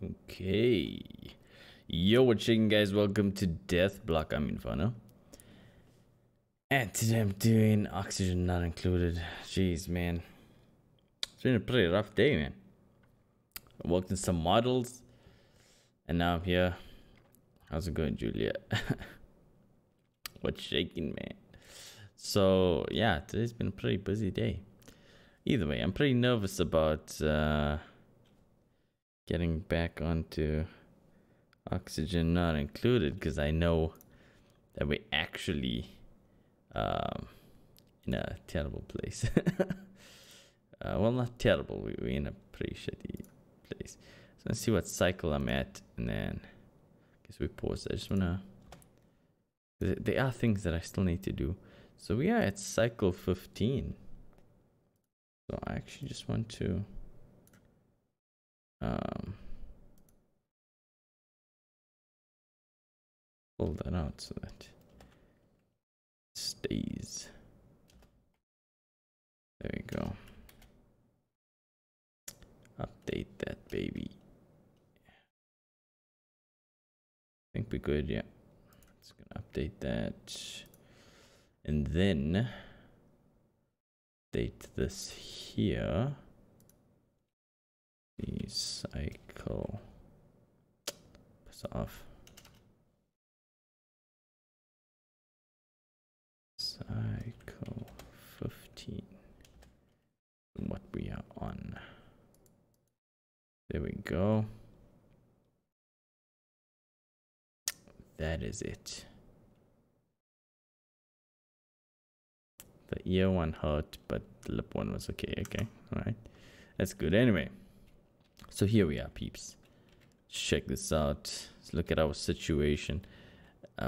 Okay. Yo, what's shaking, guys? Welcome to Death Block. I'm Inferno. And today I'm doing oxygen not included. Jeez, man. It's been a pretty rough day, man. I worked in some models. And now I'm here. How's it going, Julia? What's shaking, man? So, yeah, today's been a pretty busy day. Either way, I'm pretty nervous about getting back onto oxygen not included, because I know that we're actually in a terrible place. Well, not terrible, we're in a pretty shitty place. So let's see what cycle I'm at, and then I guess we pause. I just wanna, there are things that I still need to do. So we are at cycle 15. So I actually just want to pull that out so that it stays. There we go. Update that baby. I think we're good, yeah. It's gonna update that. And then update this here. The cycle. Piss off. Cycle 15. What we are on. There we go. That is it. The ear one hurt, but the lip one was okay. Okay, all right. That's good. Anyway, so here we are, peeps. Let's check this out. Let's look at our situation.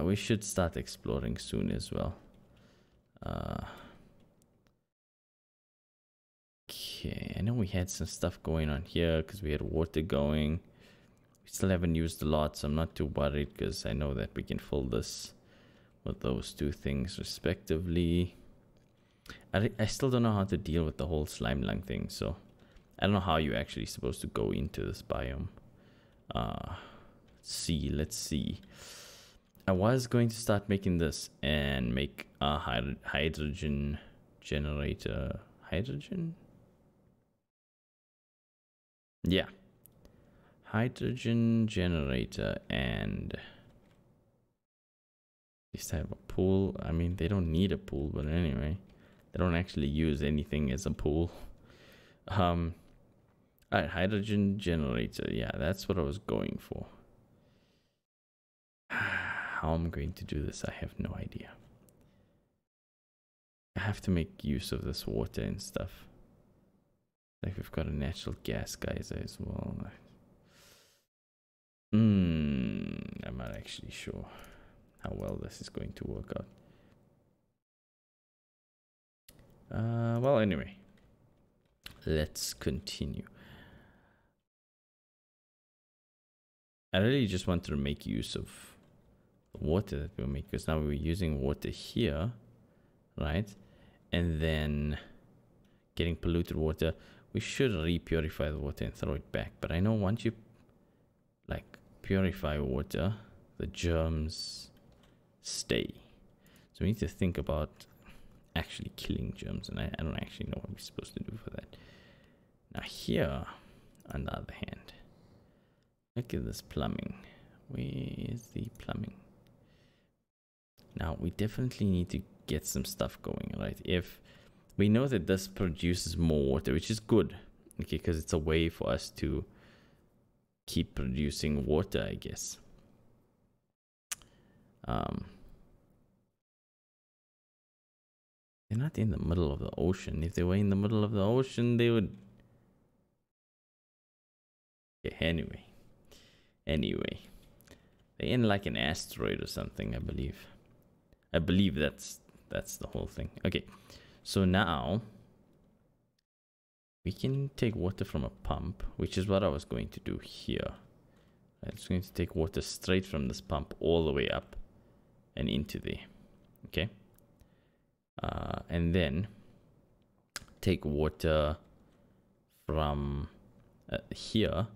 We should start exploring soon as well. Okay, I know we had some stuff going on here because we had water going. We still haven't used a lot, so I'm not too worried because I know that we can fill this with those two things respectively. I still don't know how to deal with the whole slime lung thing, so I don't know how you're actually supposed to go into this biome. Let's see. I was going to start making this and make a hydrogen generator. Hydrogen? Yeah. Hydrogen generator, and at least I have a pool. I mean, they don't need a pool, but anyway. They don't actually use anything as a pool. Alright, hydrogen generator. Yeah, that's what I was going for. How I'm going to do this, I have no idea. I have to make use of this water and stuff. Like we've got a natural gas geyser as well. I'm not actually sure how well this is going to work out. Well, anyway, let's continue. I really just wanted to make use of the water that we'll make, because now we're using water here, right? And then getting polluted water, we should re-purify the water and throw it back. But I know once you like purify water, the germs stay. So we need to think about actually killing germs, and I don't actually know what we're supposed to do for that. Now here, on the other hand, look at this plumbing. Where is the plumbing? Now we definitely need to get some stuff going, right? If we know that this produces more water, which is good, okay, because it's a way for us to keep producing water, I guess. They're not in the middle of the ocean. If they were in the middle of the ocean, they would... Okay, anyway. They're in like an asteroid or something, I believe. I believe that's the whole thing. Okay, so now we can take water from a pump, which is what I was going to do here. I'm just going to take water straight from this pump all the way up and into there. Okay. And then take water from here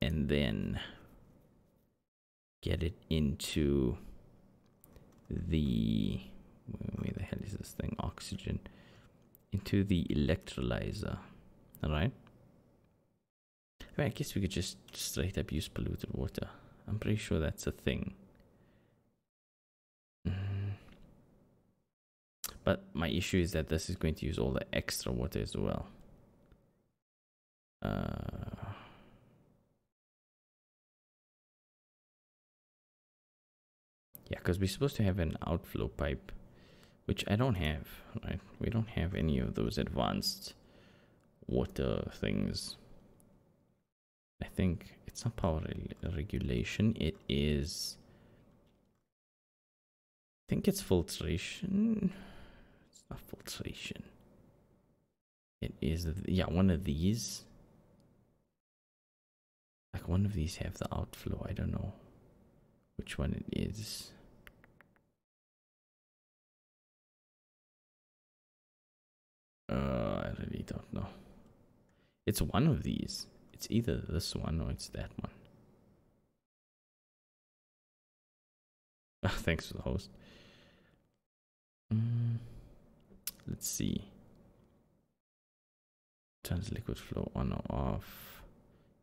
and then get it into the, where the hell is this thing? Oxygen. Into the electrolyzer. Alright. I guess we could just straight up use polluted water. I'm pretty sure that's a thing. But my issue is that this is going to use all the extra water as well. Yeah, because we're supposed to have an outflow pipe, which I don't have, right? We don't have any of those advanced water things. I think it's not power regulation. It is, I think it's filtration. It's not filtration. It is, yeah, one of these. Like one of these have the outflow. I don't know which one it is. I really don't know. It's one of these. It's either this one or it's that one. Thanks for the host. Let's see. Turns liquid flow on or off.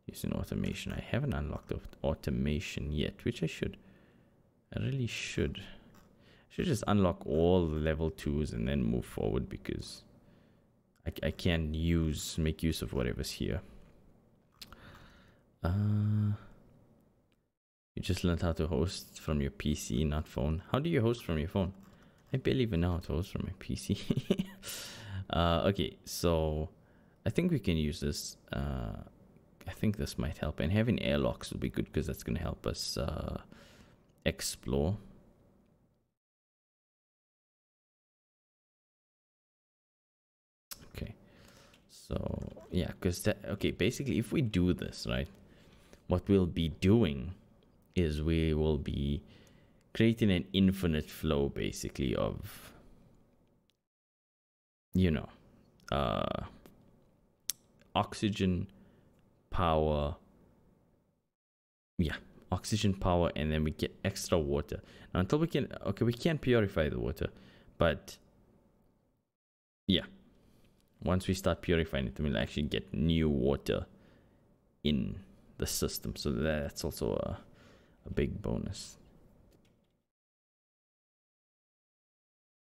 Using automation. I haven't unlocked automation yet, which I should. I really should. I should just unlock all the level 2s and then move forward, because I can't make use of whatever's here. You just learned how to host from your PC, not phone. How do you host from your phone? I barely even know how to host from my PC. Okay, so I think we can use this. I think this might help, and having airlocks will be good because that's going to help us explore. Okay, so yeah, because okay, basically if we do this right, what we'll be doing is we will be creating an infinite flow basically of, you know, oxygen, power, yeah, oxygen, power, and then we get extra water. Now until we can, okay, we can't purify the water, but yeah, once we start purifying it, we'll actually get new water in the system, so that's also a big bonus.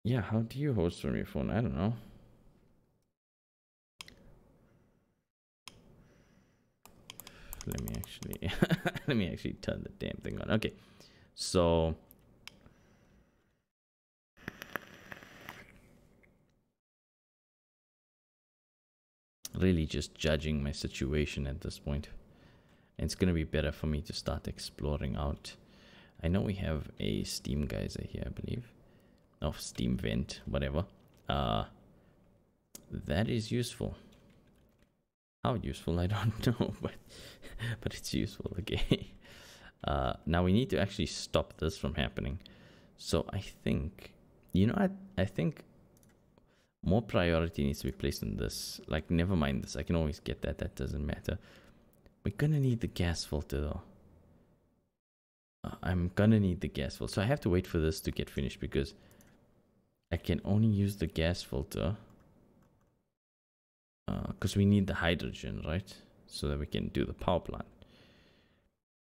Yeah, how do you host from your phone? I don't know. Let me actually turn the damn thing on. Okay, so really just judging my situation at this point. And it's gonna be better for me to start exploring out. I know we have a steam geyser here, I believe. Oh, steam vent, whatever. That is useful. How useful, I don't know, but it's useful. Okay. Now we need to actually stop this from happening. So I think, you know, I think more priority needs to be placed on this. Like, never mind this. I can always get that. That doesn't matter. We're gonna need the gas filter though. I'm gonna need the gas filter. So I have to wait for this to get finished because I can only use the gas filter because we need the hydrogen, right? So that we can do the power plant.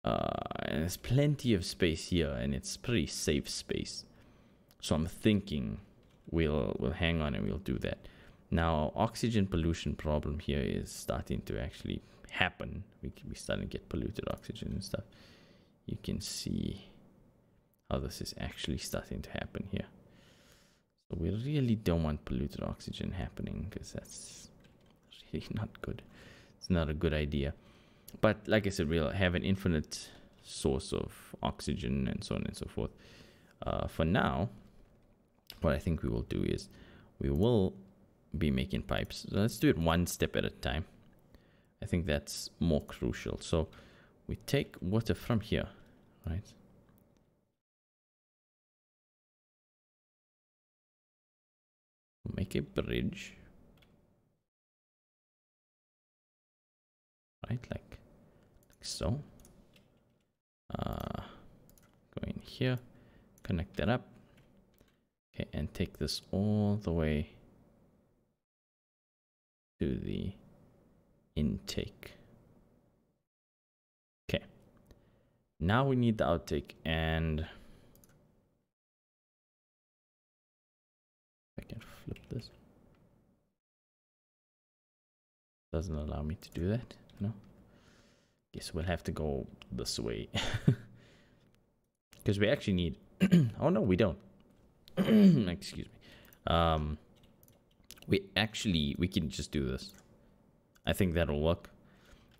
And there's plenty of space here, and it's pretty safe space. So I'm thinking we'll hang on and we'll do that. Now, oxygen pollution problem here is starting to actually happen. We're starting to get polluted oxygen and stuff. You can see how this is actually starting to happen here. So we really don't want polluted oxygen happening because that's really not good. It's not a good idea. But like I said, we'll have an infinite source of oxygen and so on and so forth. For now, what I think we will do is we will be making pipes. So let's do it one step at a time. I think that's more crucial. So we take water from here, right? Make a bridge, right? Like so. Go in here, connect that up. Okay, and take this all the way to the intake. Okay, now we need the outtake, and I can flip this. Doesn't allow me to do that. No. Guess we'll have to go this way. Because we actually need... oh no, we don't. Excuse me. We can just do this. I think that'll work.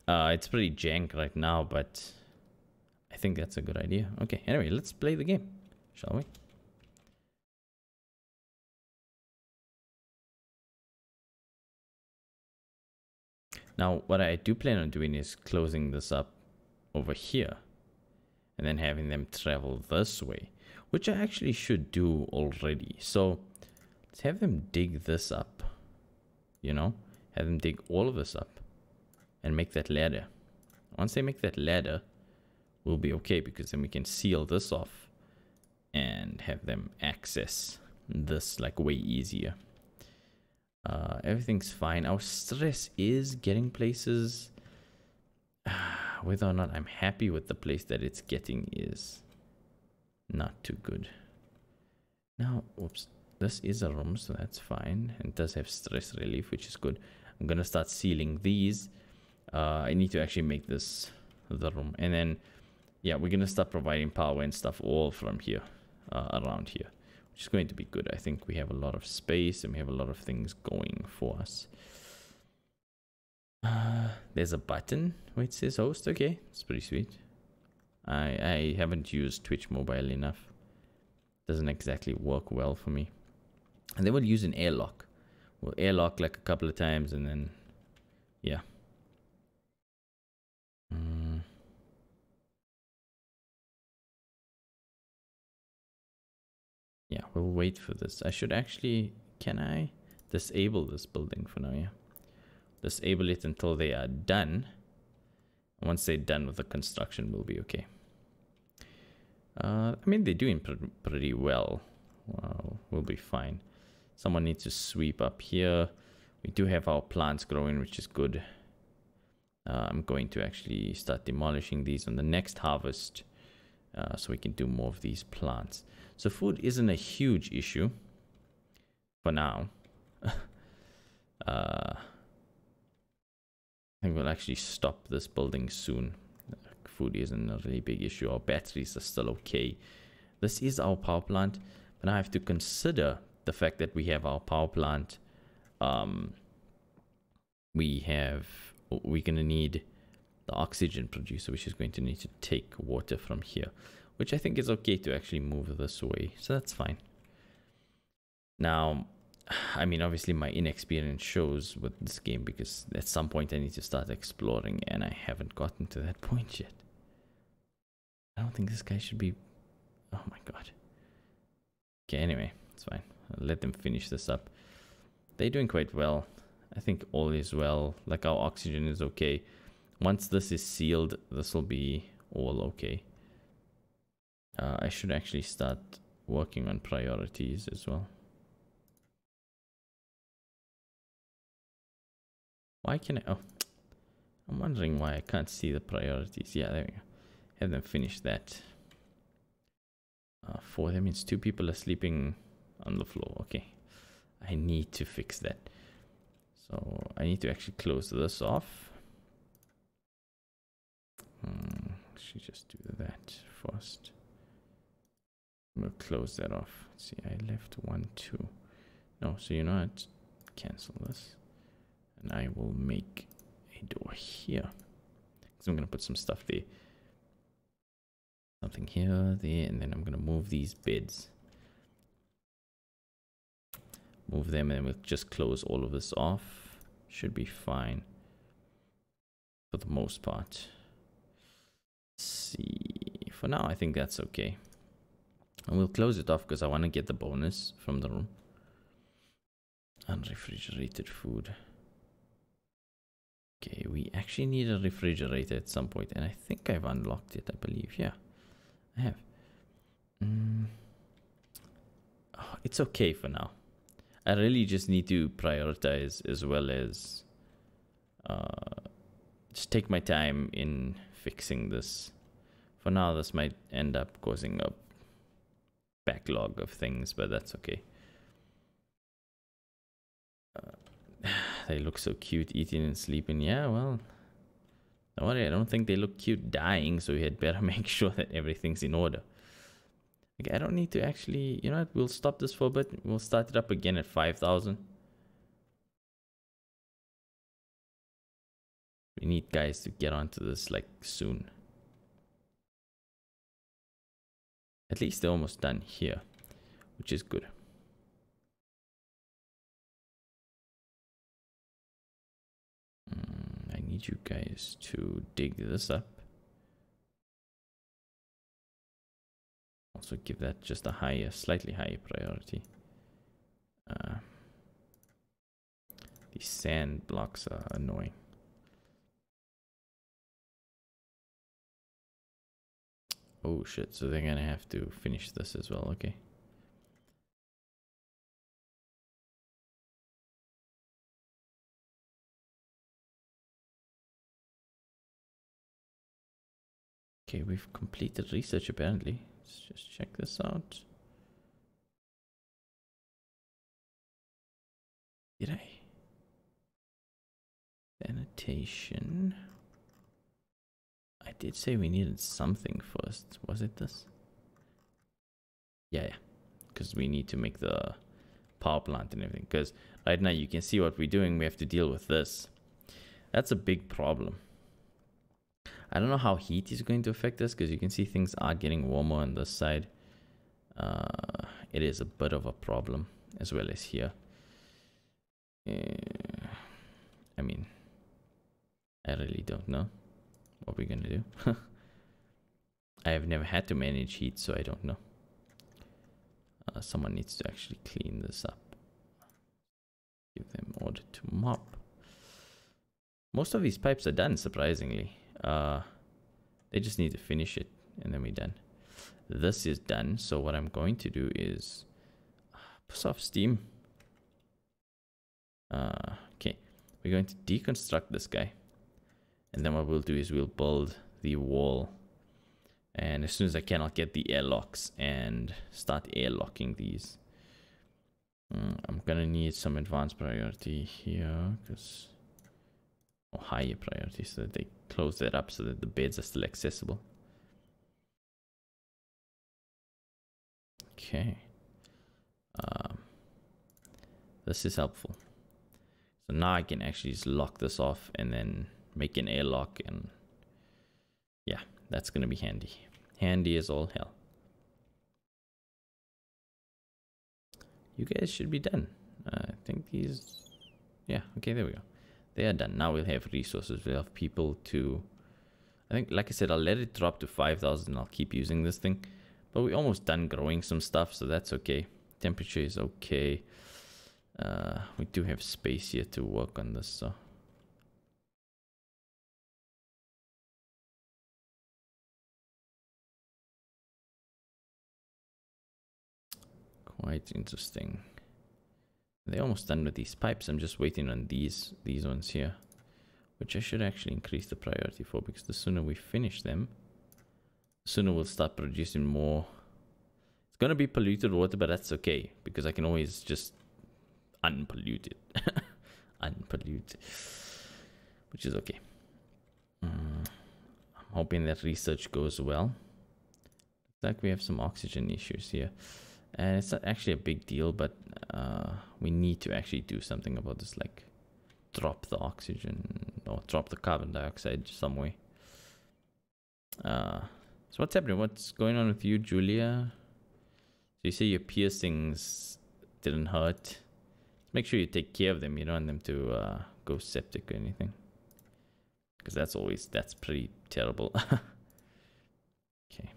It's pretty jank right now, but I think that's a good idea. Okay, anyway, let's play the game, shall we? Now, what I do plan on doing is closing this up over here and then having them travel this way, which I actually should do already. So let's have them dig this up, you know, have them dig all of this up and make that ladder. Once they make that ladder, we'll be okay, because then we can seal this off and have them access this like way easier. Everything's fine. Our stress is getting places. Whether or not I'm happy with the place that it's getting is not too good. Now, oops, this is a room, so that's fine. And it does have stress relief, which is good. I'm gonna start sealing these. I need to actually make this the room, and then yeah, we're gonna start providing power and stuff all from here, around here, which is going to be good. I think we have a lot of space and we have a lot of things going for us. There's a button where it says host. Okay, it's pretty sweet. I haven't used Twitch mobile enough. Doesn't exactly work well for me. And then we'll use an airlock. We'll airlock like a couple of times, and then yeah. Yeah, we'll wait for this. I should actually... Can I disable this building for now? Yeah. Disable it until they are done. Once they're done with the construction, we'll be okay. I mean, they're doing pretty well. We'll be fine. Someone needs to sweep up here. We do have our plants growing, which is good. I'm going to actually start demolishing these on the next harvest, so we can do more of these plants. So food isn't a huge issue for now. I think we'll actually stop this building soon. Food isn't a really big issue. Our batteries are still okay. This is our power plant, but I have to consider the fact that we have our power plant. We're gonna need the oxygen producer, which is going to need to take water from here, which I think is okay to actually move this way, so that's fine. Now, I mean, obviously my inexperience shows with this game, because at some point I need to start exploring, and I haven't gotten to that point yet. I don't think this guy should be... Oh my god. Okay, anyway, it's fine. I'll let them finish this up. They're doing quite well. I think all is well. Like, our oxygen is okay. Once this is sealed, this will be all okay. I should actually start working on priorities as well. Why can I... Oh, I'm wondering why I can't see the priorities. Yeah, there we go. Have them finish that. For them, it's 2 people are sleeping on the floor. Okay. I need to fix that. So I need to actually close this off. Should just do that first. We'll close that off. Let's see, I left 1, 2. No, so you know what? Cancel this. And I will make a door here. So I'm going to put some stuff there. Something here, there, and then I'm going to move these beds. Move them, and then we'll just close all of this off. Should be fine. For the most part. Let's see. For now, I think that's okay. And we'll close it off because I want to get the bonus from the room. Unrefrigerated food. Okay, we actually need a refrigerator at some point, and I think I've unlocked it, I believe. Yeah, I have. Oh, it's okay for now. I really just need to prioritize, as well as just take my time in fixing this. For now, this might end up causing a backlog of things, but that's okay. They look so cute eating and sleeping. Yeah, well, don't worry, I don't think they look cute dying, so we had better make sure that everything's in order. Okay, I don't need to actually, you know what, we'll stop this for a bit. We'll start it up again at 5,000. We need guys to get onto this like soon. At least they're almost done here, which is good. I need you guys to dig this up. Also give that just a higher, slightly higher priority. These sand blocks are annoying. Oh shit, so they're gonna have to finish this as well, okay. Okay, we've completed research apparently. Let's just check this out. Did I? Sanitation. I did say we needed something first. Was it this? Yeah. Because we need to make the power plant and everything. Because right now you can see what we're doing. We have to deal with this. That's a big problem. I don't know how heat is going to affect us, because you can see things are getting warmer on this side. It is a bit of a problem, as well as here. I mean, I really don't know what we're gonna do. I have never had to manage heat, so I don't know. Someone needs to actually clean this up. Give them order to mop. Most of these pipes are done, surprisingly. They just need to finish it, and then we're done. This is done, so what I'm going to do is push off steam. Okay, we're going to deconstruct this guy, and then what we'll do is we'll build the wall, and as soon as I can, I'll get the airlocks and start airlocking these. I'm gonna need some advanced priority here, because or higher priority, so that they close that up so that the beds are still accessible. Okay. This is helpful. So now I can actually just lock this off and then make an airlock, and yeah, that's gonna be handy. Handy as all hell. You guys should be done. I think these, yeah, okay, there we go. They are done. Now we'll have resources. We'll have people to, I think, like I said, I'll let it drop to 5,000. I'll keep using this thing. But we're almost done growing some stuff, so that's okay. Temperature is okay. We do have space here to work on this, so. Quite interesting. They're almost done with these pipes. I'm just waiting on these ones here, which I should actually increase the priority for, because the sooner we finish them, the sooner we'll start producing more. It's going to be polluted water, but that's okay, because I can always just unpollute it. Unpollute, which is okay. I'm hoping that research goes well. Looks like we have some oxygen issues here. And it's not actually a big deal, but we need to actually do something about this, like drop the oxygen or drop the carbon dioxide some way. So what's happening? What's going on with you, Julia? So you say your piercings didn't hurt. Make sure you take care of them. You don't want them to go septic or anything, because that's pretty terrible. Okay,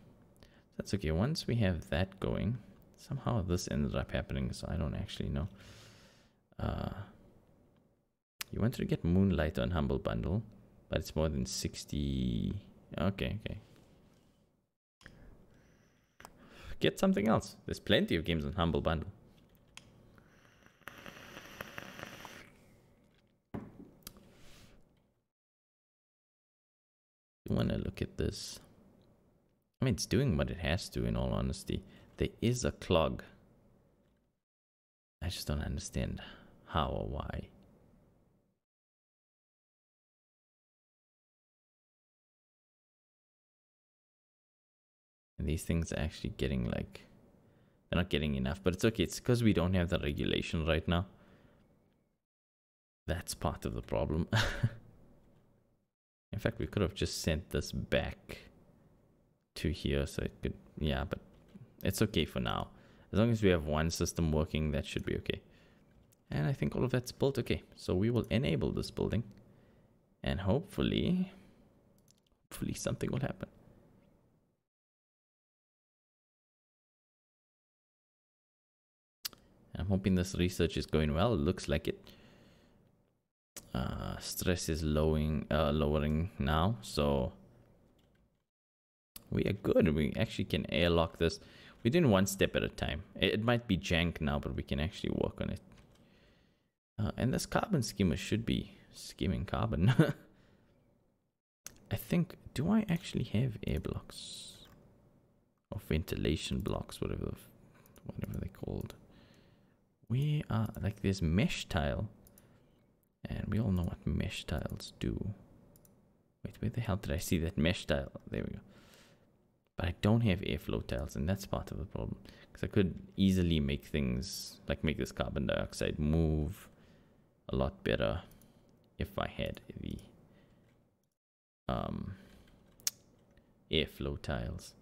that's okay. Once we have that going, somehow this ended up happening, so I don't actually know. You You want to get Moonlight on Humble Bundle, but it's more than 60. Okay, okay. Get something else. There's plenty of games on Humble Bundle. You want to look at this. I mean, it's doing what it has to, in all honesty. There is a clog. I just don't understand how or why. And these things are actually getting like... They're not getting enough, but it's okay. It's because we don't have the regulation right now. That's part of the problem. In fact, we could have just sent this back to here so it could... Yeah, but it's okay for now. As long as we have one system working, that should be okay. And I think all of that's built. Okay, so we will enable this building. And hopefully something will happen. I'm hoping this research is going well. It looks like it. Stress is lowering now, so we are good. We actually can airlock this. We're doing one step at a time. It might be jank now, but we can actually work on it. And this carbon skimmer should be skimming carbon. I think, do I actually have air blocks? Or ventilation blocks, whatever they're called. We are, like, there's mesh tile. And we all know what mesh tiles do. Wait, where the hell did I see that mesh tile? There we go. But I don't have airflow tiles, and that's part of the problem. Because I could easily make things, like make this carbon dioxide move a lot better if I had the airflow tiles.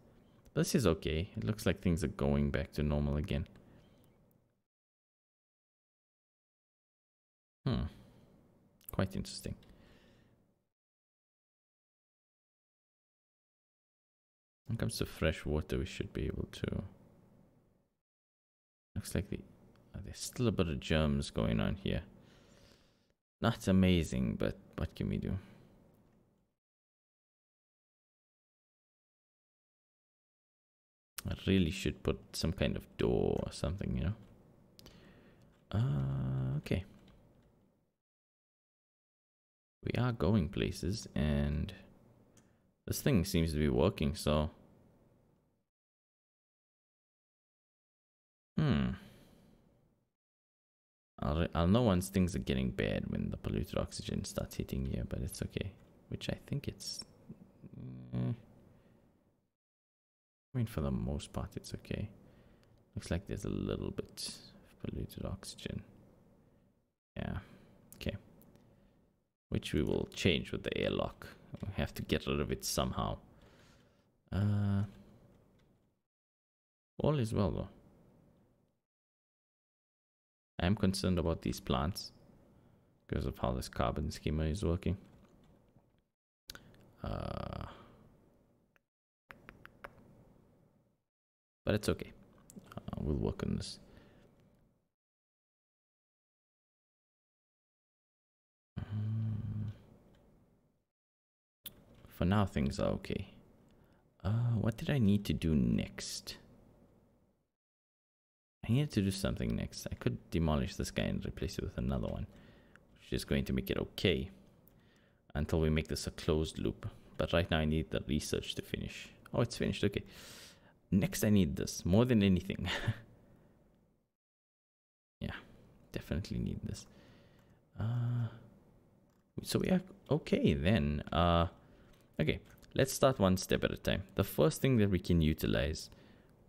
But this is okay. It looks like things are going back to normal again. Quite interesting. When it comes to fresh water, we should be able to... Looks like there's still a bit of germs going on here. Not amazing, but what can we do? I really should put some kind of door or something, you know? Okay. We are going places, and this thing seems to be working, so... I'll know once things are getting bad when the polluted oxygen starts hitting here, but it's okay. Which I think it's... I mean, for the most part, it's okay. Looks like there's a little bit of polluted oxygen. Yeah, okay. Which we will change with the airlock. We have to get rid of it somehow. All is well, though. I am concerned about these plants because of how this carbon skimmer is working. But it's okay. We'll work on this. For now, things are okay. What did I need to do next? I needed to do something next. I could demolish this guy and replace it with another one, which is going to make it okay until we make this a closed loop. But right now I need the research to finish. Oh, it's finished. Okay. Next I need this more than anything. Yeah, definitely need this. So we are okay then. Okay, let's start one step at a time. The first thing that we can utilize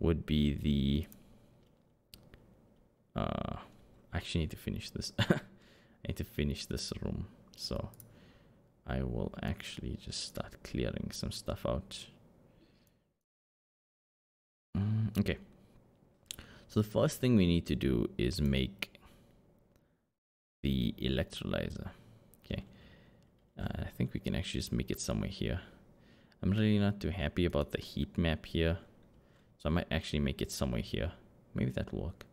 would be the... I actually need to finish this. I need to finish this room. So I will actually just start clearing some stuff out. Okay. So the first thing we need to do is make the electrolyzer. Okay. I think we can actually just make it somewhere here. I'm really not too happy about the heat map here. So I might actually make it somewhere here. Maybe that will work.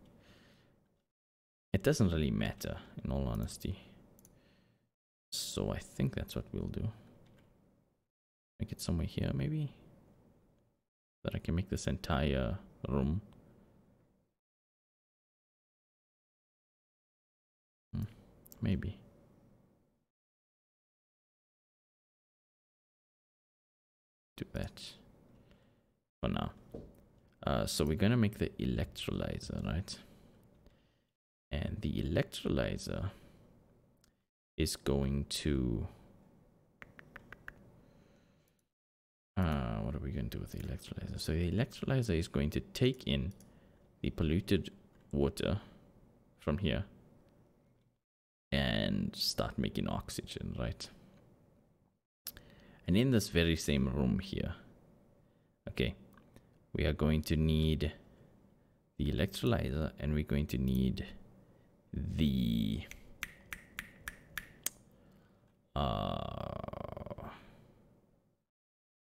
It doesn't really matter, in all honesty. So I think that's what we'll do. Make it somewhere here, maybe? That I can make this entire room. Maybe. Do that for now. So we're gonna make the electrolyzer, right? And the electrolyzer is going to what are we going to do with the electrolyzer? So the electrolyzer is going to take in the polluted water from here and start making oxygen, right? And in this very same room here, okay, we are going to need the electrolyzer, and we're going to need the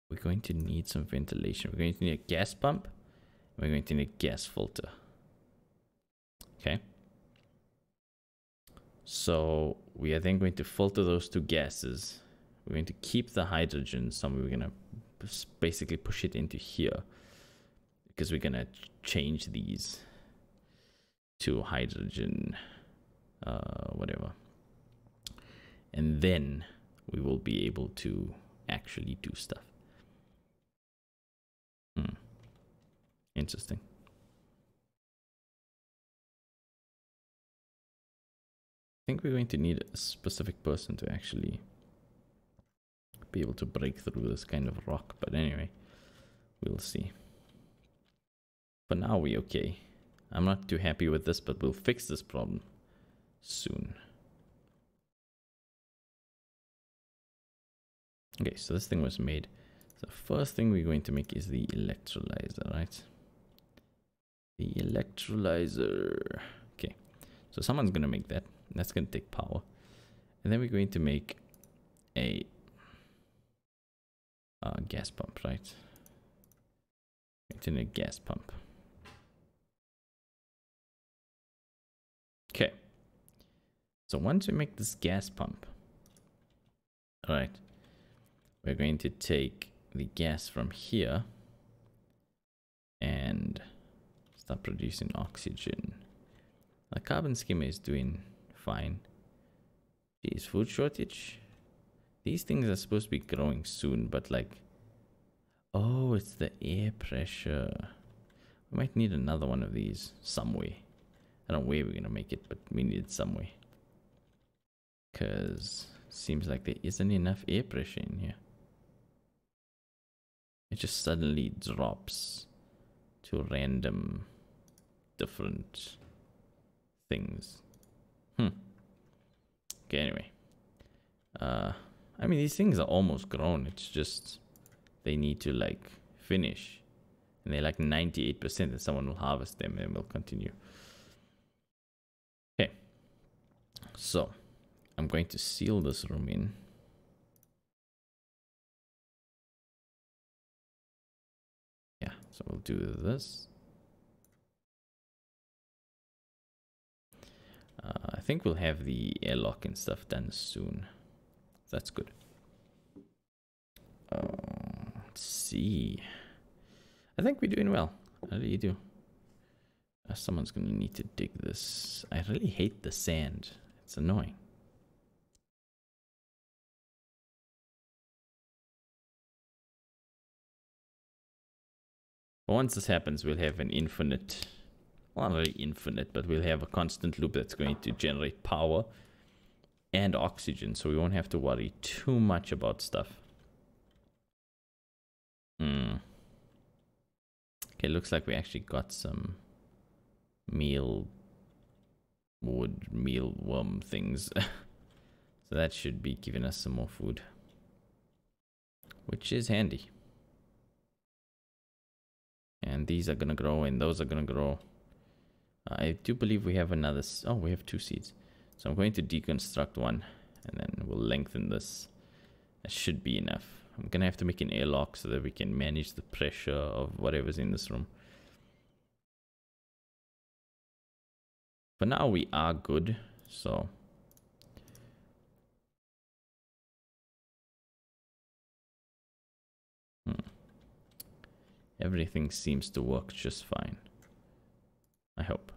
we're going to need some ventilation. We're going to need a gas pump. We're going to need a gas filter. Okay. So we are then going to filter those two gases. We're going to keep the hydrogen somewhere. We're going to basically push it into here, because we're going to change these to hydrogen, whatever. And then we will be able to actually do stuff. Interesting. I think we're going to need a specific person to actually be able to break through this kind of rock. But anyway, we'll see. For now, we're okay. I'm not too happy with this, but we'll fix this problem soon. Okay, so this thing was made. So the first thing we're going to make is the electrolyzer, right? The electrolyzer. Okay, so someone's going to make that. That's going to take power. And then we're going to make a gas pump, right? It's in a gas pump. Okay. So once we make this gas pump, all right, we're going to take the gas from here and start producing oxygen. The carbon skimmer is doing fine. Geez, food shortage. These things are supposed to be growing soon, but like, oh, it's the air pressure. We might need another one of these some way. I don't know where we're gonna make it, but we need it some way. Because it seems like there isn't enough air pressure in here. It just suddenly drops to random different things. Okay, anyway. I mean, these things are almost grown. It's just they need to like finish. And they're like 98%, and someone will harvest them and we'll continue. Okay. So I'm going to seal this room in. Yeah, so we'll do this. I think we'll have the airlock and stuff done soon. That's good. Let's see. I think we're doing well. How do you do? Someone's gonna need to dig this. I really hate the sand. It's annoying. But once this happens, we'll have an infinite, well, not really infinite, but we'll have a constant loop that's going to generate power and oxygen, so we won't have to worry too much about stuff. Okay, looks like we actually got some mealworm things. So that should be giving us some more food, which is handy. And these are gonna grow, and those are gonna grow. I do believe we have another. Oh, we have 2 seeds. So I'm going to deconstruct one, and then we'll lengthen this. That should be enough. I'm gonna have to make an airlock so that we can manage the pressure of whatever's in this room. For now, we are good. So Everything seems to work just fine. I hope.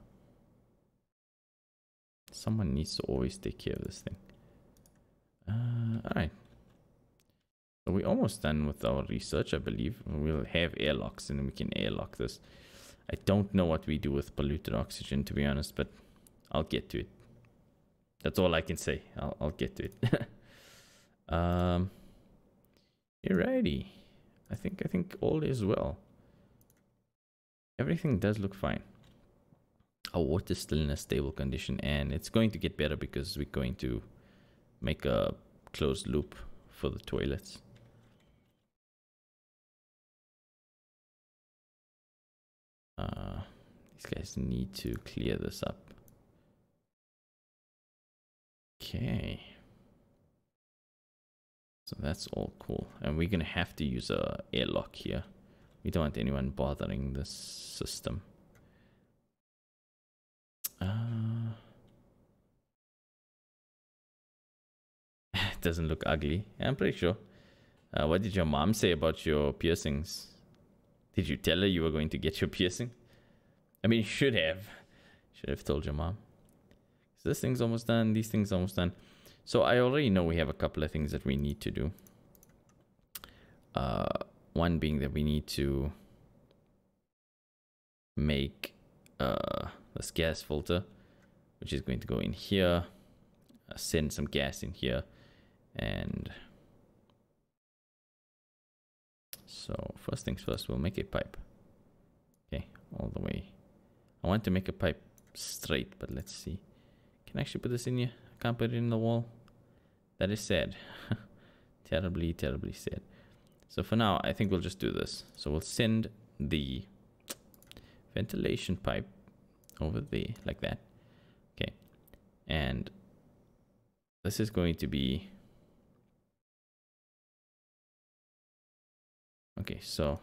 Someone needs to always take care of this thing. Alright. So we're almost done with our research, I believe. We'll have airlocks and we can airlock this. I don't know what we do with polluted oxygen, to be honest, but I'll get to it. That's all I can say. I'll get to it. Alrighty. I think all is well. Everything does look fine. Our water's still in a stable condition, and it's going to get better because we're going to make a closed loop for the toilets. These guys need to clear this up. Okay. So that's all cool. And we're going to have to use a airlock here. We don't want anyone bothering this system. It doesn't look ugly. I'm pretty sure. What did your mom say about your piercings? Did you tell her you were going to get your piercing? I mean, you should have. Should have told your mom. So this thing's almost done. These things almost done. So I already know we have a couple of things that we need to do. One being that we need to make this gas filter, which is going to go in here, send some gas in here, and so first things first, we'll make a pipe. Okay, all the way. I want to make a pipe straight, but let's see. Can I actually put this in here? I can't put it in the wall. That is sad. Terribly, terribly sad. So for now, I think we'll just do this. So we'll send the ventilation pipe over there, like that. Okay. And this is going to be... Okay, so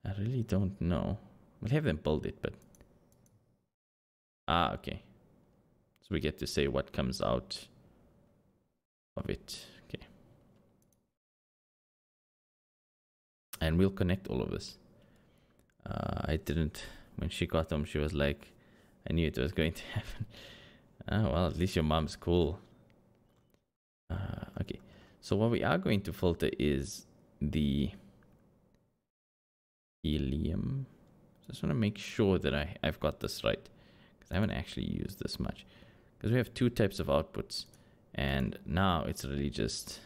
I really don't know. We'll have them build it, but... Ah, okay. So we get to say what comes out of it. Okay. And we'll connect all of this. I didn't... When she got home, she was like, I knew it was going to happen. Oh, well, at least your mom's cool. Okay. So what we are going to filter is the helium. Just want to make sure that I've got this right, because I haven't actually used this much. Because we have two types of outputs, and now it's really just...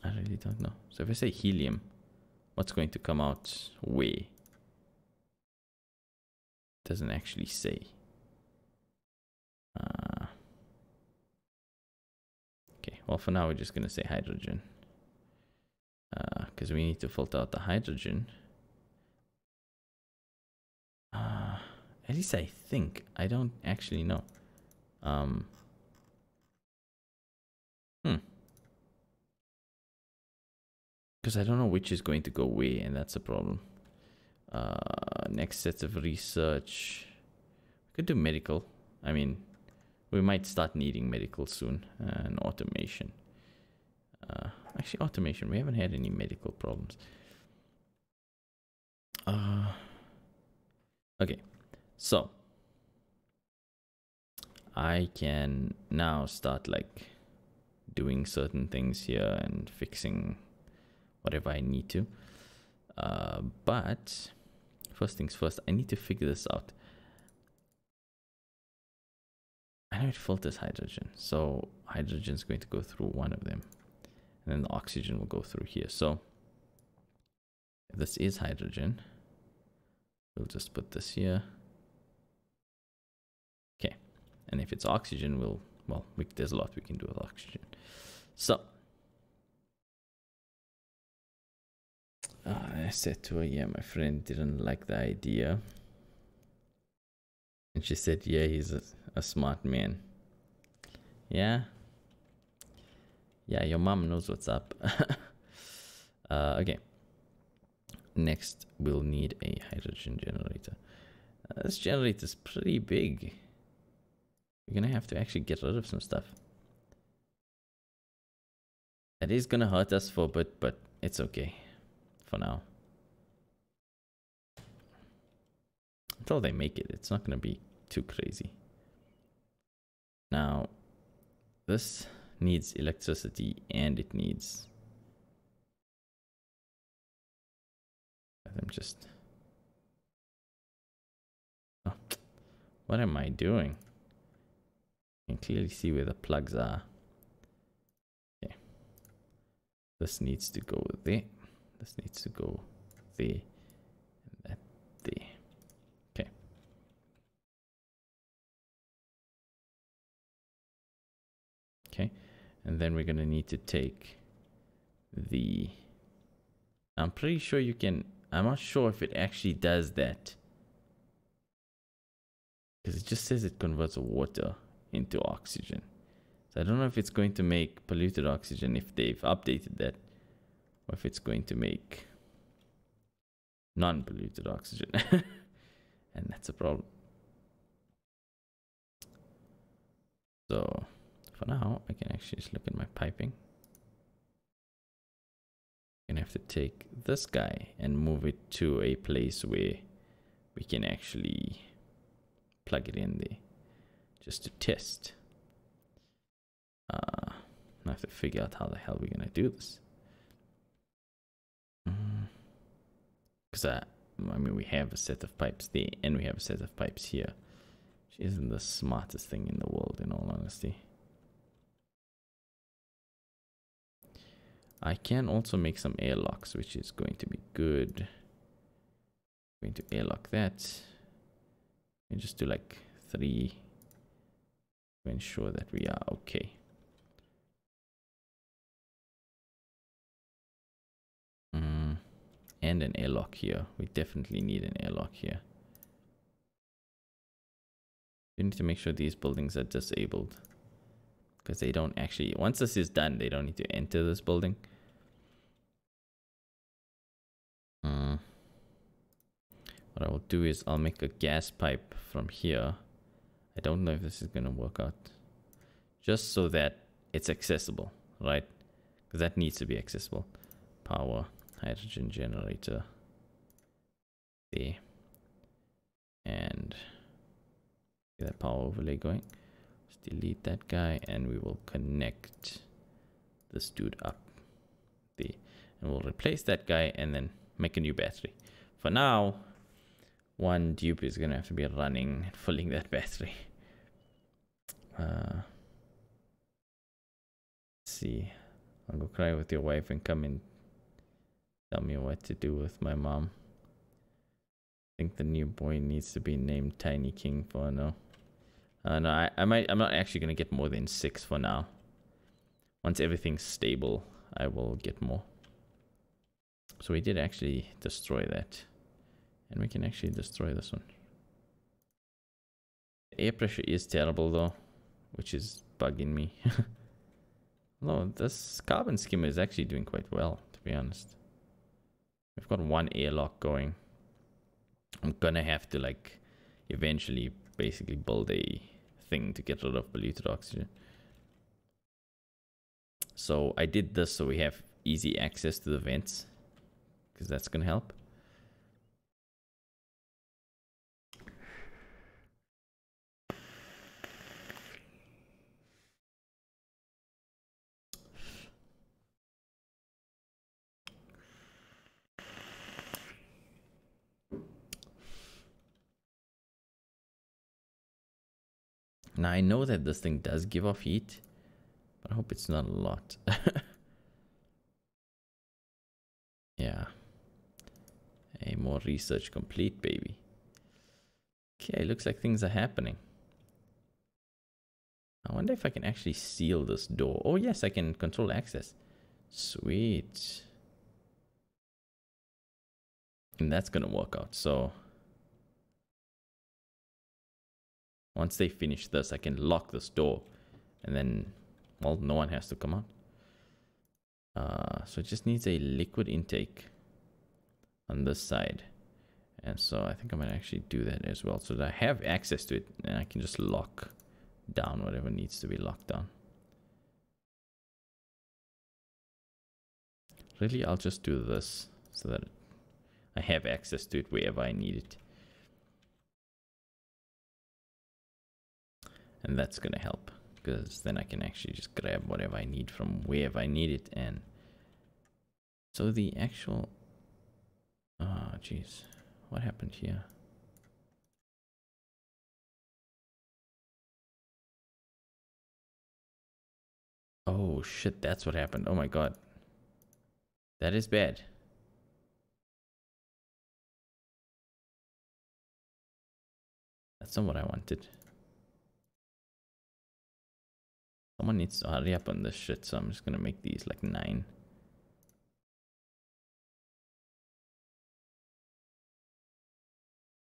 I really don't know. So if I say helium, what's going to come out where? Doesn't actually say. Okay, well for now we're just going to say hydrogen. Because we need to filter out the hydrogen. At least I think. I don't actually know. Because I don't know which is going to go where, and that's a problem. Next set of research. We could do medical. I mean, we might start needing medical soon. And automation. Actually, automation. We haven't had any medical problems. Okay. So. I can now start like doing certain things here and fixing whatever I need to. But first things first, I need to figure this out. I know it filters hydrogen, so hydrogen is going to go through one of them, and then the oxygen will go through here. So if this is hydrogen, we'll just put this here. Okay, and if it's oxygen, there's a lot we can do with oxygen. So I said to her, yeah, my friend didn't like the idea. And she said, yeah, he's a smart man. Yeah? Yeah, your mom knows what's up. Okay. Next, we'll need a hydrogen generator. This generator is pretty big. We're going to have to actually get rid of some stuff. It is gonna hurt us for a bit, but it's okay for now. Until they make it, it's not gonna be too crazy. Now, this needs electricity and it needs... I'm just... Oh, what am I doing? You can clearly see where the plugs are. Okay. This needs to go there. This needs to go there. And that there. Okay. Okay. And then we're going to need to take the... I'm pretty sure you can... I'm not sure if it actually does that. Because it just says it converts water into oxygen. So I don't know if it's going to make polluted oxygen if they've updated that, or if it's going to make non-polluted oxygen. And that's a problem. So for now, I can actually just look at my piping. I'm gonna have to take this guy and move it to a place where we can actually plug it in there, just to test. I have to figure out how the hell we're gonna do this. Because I mean, we have a set of pipes there, and we have a set of pipes here, which isn't the smartest thing in the world, in all honesty. I can also make some airlocks, which is going to be good. I'm going to airlock that. And just do like 3 to ensure that we are okay. And an airlock here. We definitely need an airlock here. We need to make sure these buildings are disabled, because they don't actually, once this is done, they don't need to enter this building. What I will do is I'll make a gas pipe from here. I don't know if this is going to work out. Just so that it's accessible, right? Because that needs to be accessible. Power, hydrogen generator. There. And get that power overlay going. Just delete that guy and we will connect this dude up there. And we'll replace that guy and then make a new battery. For now, one dupe is going to have to be running and filling that battery. Let's see. I'll go cry with your wife and come and tell me what to do with my mom. I think the new boy needs to be named Tiny King for now. No, I'm not actually going to get more than 6 for now. Once everything's stable, I will get more. So we did actually destroy that. And we can actually destroy this one. The air pressure is terrible though, which is bugging me. No, this carbon skimmer is actually doing quite well, to be honest. We've got one airlock going. I'm gonna have to like eventually basically build a thing to get rid of polluted oxygen. So I did this so we have easy access to the vents, because that's gonna help. Now I know that this thing does give off heat, but I hope it's not a lot. Yeah. Hey, more research complete, baby. Okay, looks like things are happening. I wonder if I can actually seal this door. Oh yes, I can control access. Sweet. And that's gonna work out. So once they finish this, I can lock this door, and then, well, no one has to come out. So it just needs a liquid intake on this side. And so I think I might actually do that as well, so that I have access to it, and I can just lock down whatever needs to be locked down. really, I'll just do this so that I have access to it wherever I need it. And that's gonna help, because then I can actually just grab whatever I need from wherever I need it. And so the actual, oh jeez, what happened here? Oh shit, that's what happened. Oh my god, that is bad. That's not what I wanted. Someone needs to hurry up on this shit, so I'm just gonna make these like 9.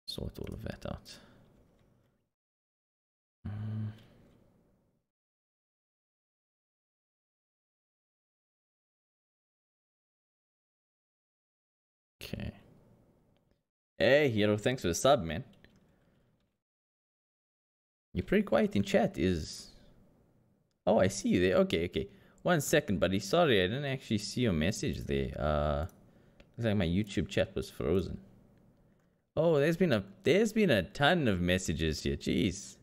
Sort all of that out. Okay. Hey, Hero, thanks for the sub, man. You're pretty quiet in chat. Oh, I see you there. Okay, okay. 1 second, buddy. Sorry, I didn't actually see your message there. Looks like my YouTube chat was frozen. Oh, there's been a ton of messages here. Jeez.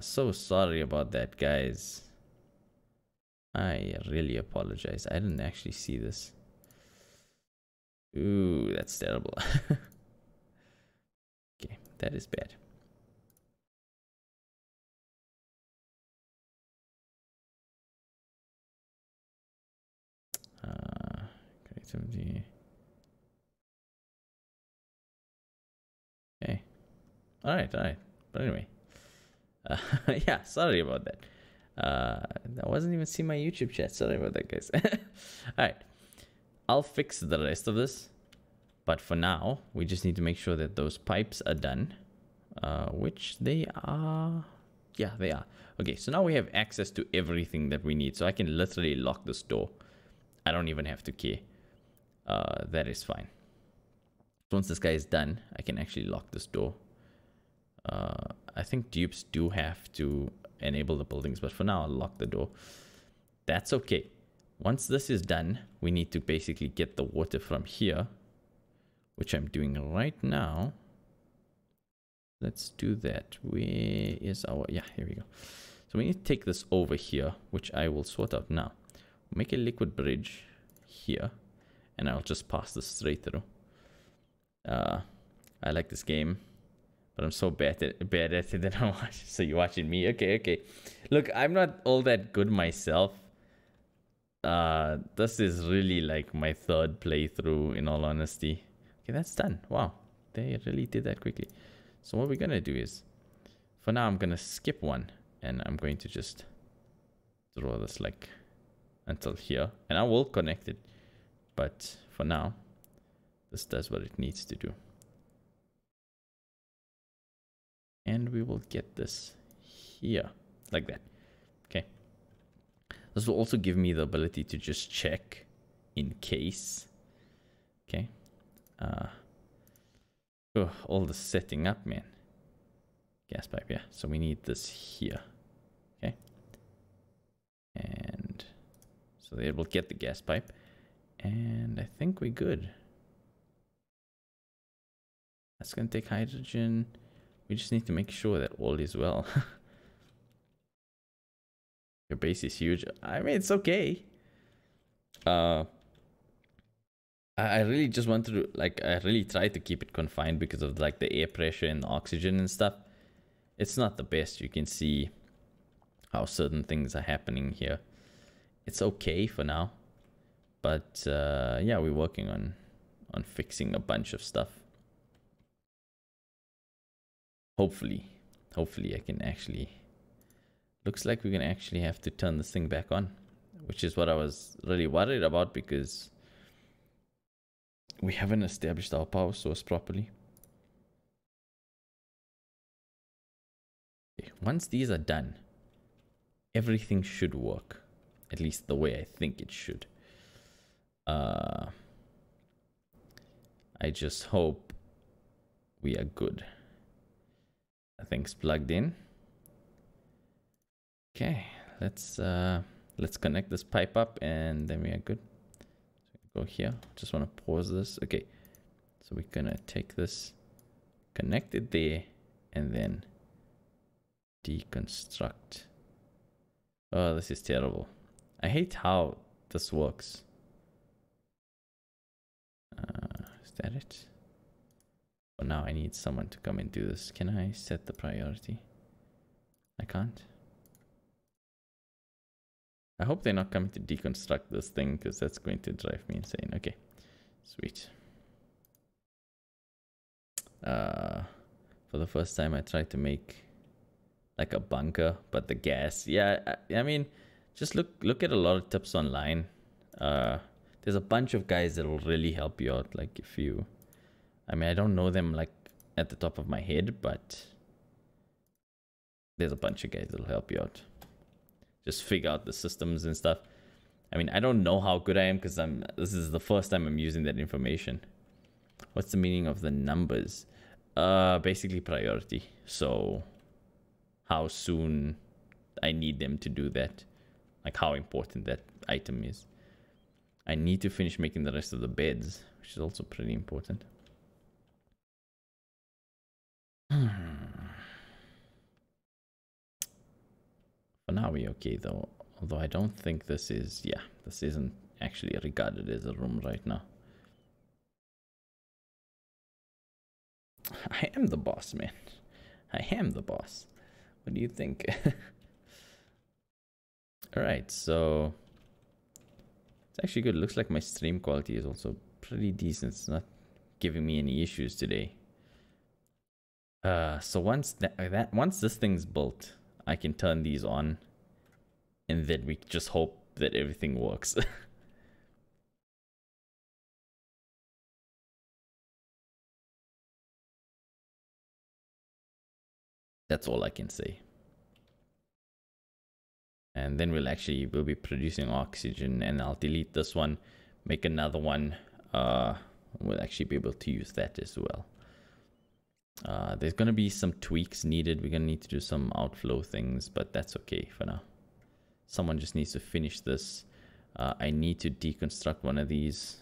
So sorry about that, guys. I really apologize. I didn't actually see this. Ooh, that's terrible. Okay, that is bad. Creativity. Okay. All right. But anyway, yeah. Sorry about that. I wasn't even seeing my YouTube chat. Sorry about that, guys. All right. I'll fix the rest of this, but for now, we just need to make sure that those pipes are done, which they are. Yeah, they are. Okay, so now we have access to everything that we need. So I can literally lock this door. I don't even have to care. That is fine. Once this guy is done, I can actually lock this door. I think dupes do have to enable the buildings, but for now, I'll lock the door. That's okay. Once this is done, we need to basically get the water from here, which I'm doing right now. Let's do that. Where is our... Yeah, here we go. So we need to take this over here, which I will sort out now. Make a liquid bridge here, and I'll just pass this straight through. I like this game, but I'm so bad at it that I'm watching. So you're watching me? Okay. Look, I'm not all that good myself. This is really like my 3rd playthrough, in all honesty. Okay, that's done. Wow, they really did that quickly. So what we're gonna do is, for now, I'm gonna skip one, and I'm going to just draw this like until here, and I will connect it. But for now, this does what it needs to do. And we will get this here, like that. Okay. This will also give me the ability to just check in case. Okay. Oh, all the setting up, man. Gas pipe, yeah. So we need this here. Okay. And so they will get the gas pipe. And I think we're good. That's going to take hydrogen. We just need to make sure that all is well. Your base is huge. I mean, it's okay. I really just wanted to, like, I really tried to keep it confined because of, like, the air pressure and the oxygen and stuff. It's not the best. You can see how certain things are happening here. It's okay for now. But, yeah, we're working on fixing a bunch of stuff. Hopefully I can actually... Looks like we're going to actually have to turn this thing back on, which is what I was really worried about because we haven't established our power source properly. Okay, once these are done, everything should work, at least the way I think it should. I just hope we are good. That thing's plugged in. Okay, let's let's connect this pipe up and then we are good. So go here. Just want to pause this. Okay. So we're going to take this, connect it there, and then deconstruct. Oh, this is terrible. I hate how this works. Is that it? For now, I need someone to come and do this. Can I set the priority? I can't. I hope they're not coming to deconstruct this thing, because that's going to drive me insane. Okay, sweet. For the first time, I tried to make like a bunker, but the gas. Yeah, I mean, just look at a lot of tips online. There's a bunch of guys that will really help you out. Like if you, I mean, I don't know them like at the top of my head, but there's a bunch of guys that'll help you out. Just figure out the systems and stuff. I mean, I don't know how good I am because this is the first time I'm using that information. What's the meaning of the numbers? Basically priority. So how soon I need them to do that. Like how important that item is. I need to finish making the rest of the beds, which is also pretty important. For now we're okay though. Although I don't think this is, yeah, this isn't actually regarded as a room right now. I am the boss, man. I am the boss. What do you think? Alright, so it's actually good. It looks like my stream quality is also pretty decent. It's not giving me any issues today. So once once this thing's built, I can turn these on, and then we just hope that everything works. That's all I can say. And then we'll be producing oxygen, and I'll delete this one, make another one. We'll actually be able to use that as well. There's gonna be some tweaks needed. We're gonna need to do some outflow things, but that's okay for now. Someone just needs to finish this. I need to deconstruct one of these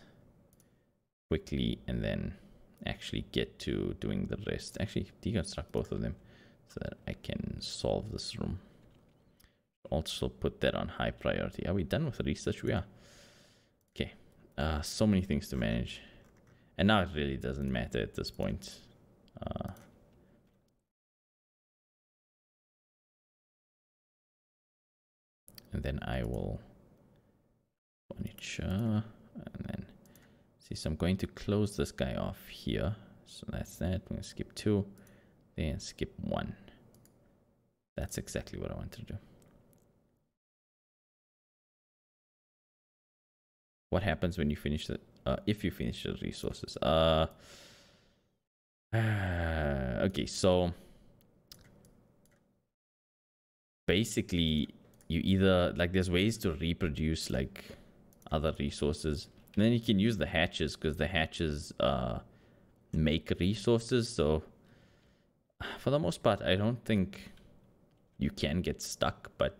quickly and then actually get to doing the rest. Actually, deconstruct both of them so that I can solve this room. Also put that on high priority. Are we done with the research? We are. Okay. So many things to manage. And now it really doesn't matter at this point. And then I will furniture and then see. So I'm going to close this guy off here. So that's that. I'm going to skip 2, then skip 1. That's exactly what I want to do. What happens when you finish the if you finish the resources? Okay, so basically you either, like, there's ways to reproduce like other resources, and then you can use the hatches, because the hatches make resources. So for the most part, I don't think you can get stuck, but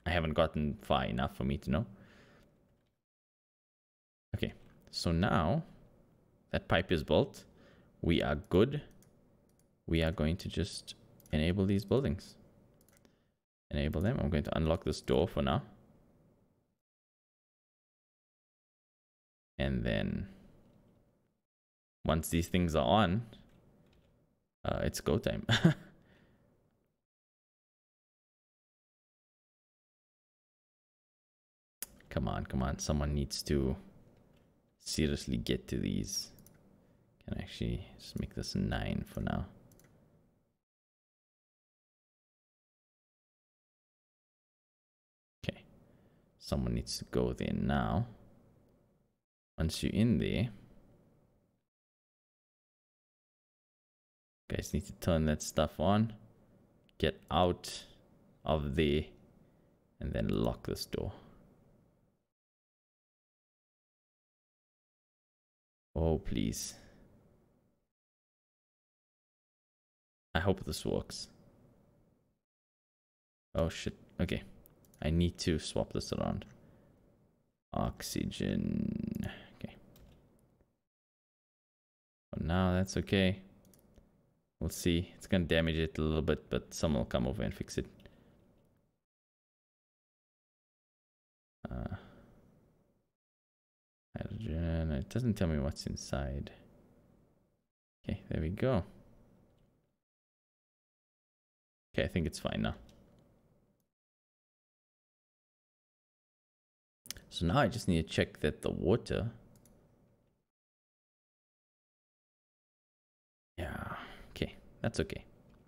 I haven't gotten far enough for me to know. Okay, so now that pipe is built, we are good. We are going to just enable these buildings. Enable them. I'm going to unlock this door for now. And then once these things are on, it's go time. Come on, come on. Someone needs to seriously get to these. Can I actually just make this 9 for now? Okay. Someone needs to go there now. Once you're in there, guys need to turn that stuff on, get out of there, and then lock this door. Oh, please. I hope this works. Oh, shit. Okay. I need to swap this around. Oxygen. Okay. For now, that's okay. We'll see. It's going to damage it a little bit, but someone will come over and fix it. Hydrogen. It doesn't tell me what's inside. Okay, there we go. Okay, I think it's fine now. So now I just need to check that the water... Yeah, okay, that's okay.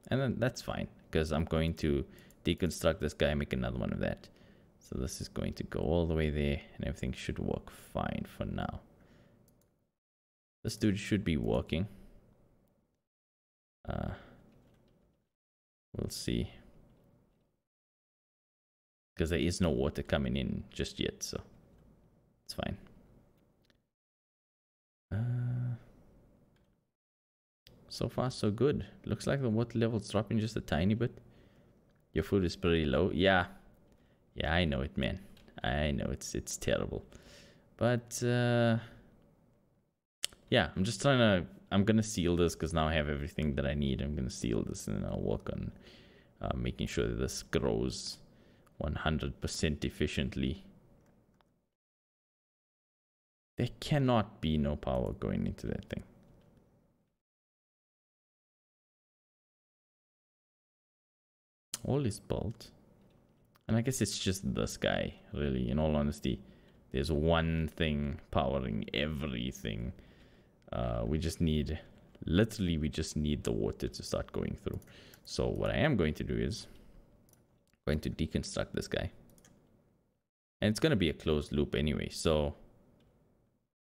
And then that's fine, because I'm going to deconstruct this guy and make another one of that. So this is going to go all the way there, and everything should work fine for now. This dude should be working. We'll see. Because there is no water coming in just yet, so it's fine. So far, so good. Looks like the water level's dropping just a tiny bit. Your food is pretty low. Yeah. Yeah, I know it, man. I know it's terrible. But, yeah, I'm just trying to... I'm going to seal this because now I have everything that I need. I'm going to seal this and then I'll work on making sure that this grows 100% efficiently. There cannot be no power going into that thing. All is built. And I guess it's just this guy, really. In all honesty, there's one thing powering everything. We just need, literally, we just need the water to start going through. So what I am going to do is going to deconstruct this guy. And it's going to be a closed loop anyway. So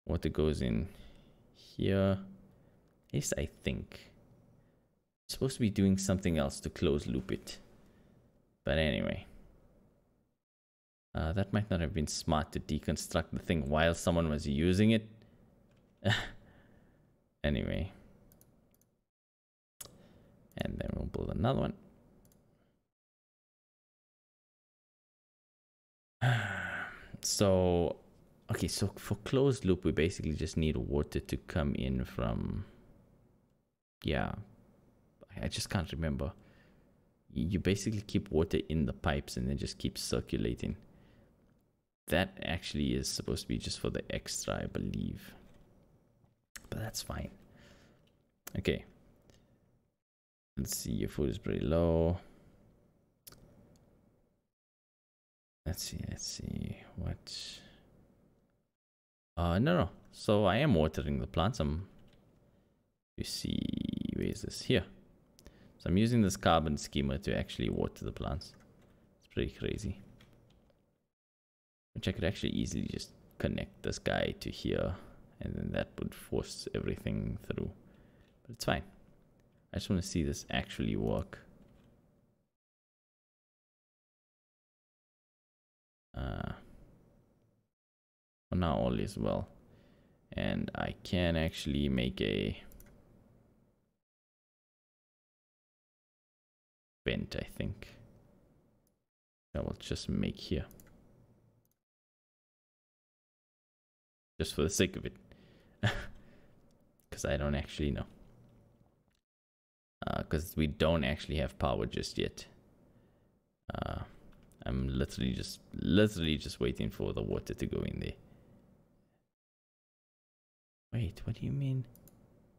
water goes in here. Yes, I think. I'm supposed to be doing something else to close loop it. But anyway. That might not have been smart to deconstruct the thing while someone was using it. Anyway. And then we'll build another one. So, okay, so for closed loop, we basically just need water to come in from... Yeah, I just can't remember. You basically keep water in the pipes and then just keep circulating. That actually is supposed to be just for the extra, I believe. But that's fine. Okay. Let's see, your food is pretty low. Let's see. What? No. So I am watering the plants. You see, where is this? Here. So I'm using this carbon schema to actually water the plants. It's pretty crazy. Which I could actually easily just connect this guy to here. And then that would force everything through. But it's fine. I just want to see this actually work. For now, all is well. And I can actually make a vent, I think. I will just make here. Just for the sake of it. Because I don't actually know. Because we don't actually have power just yet. I'm literally just waiting for the water to go in there. Wait, what do you mean?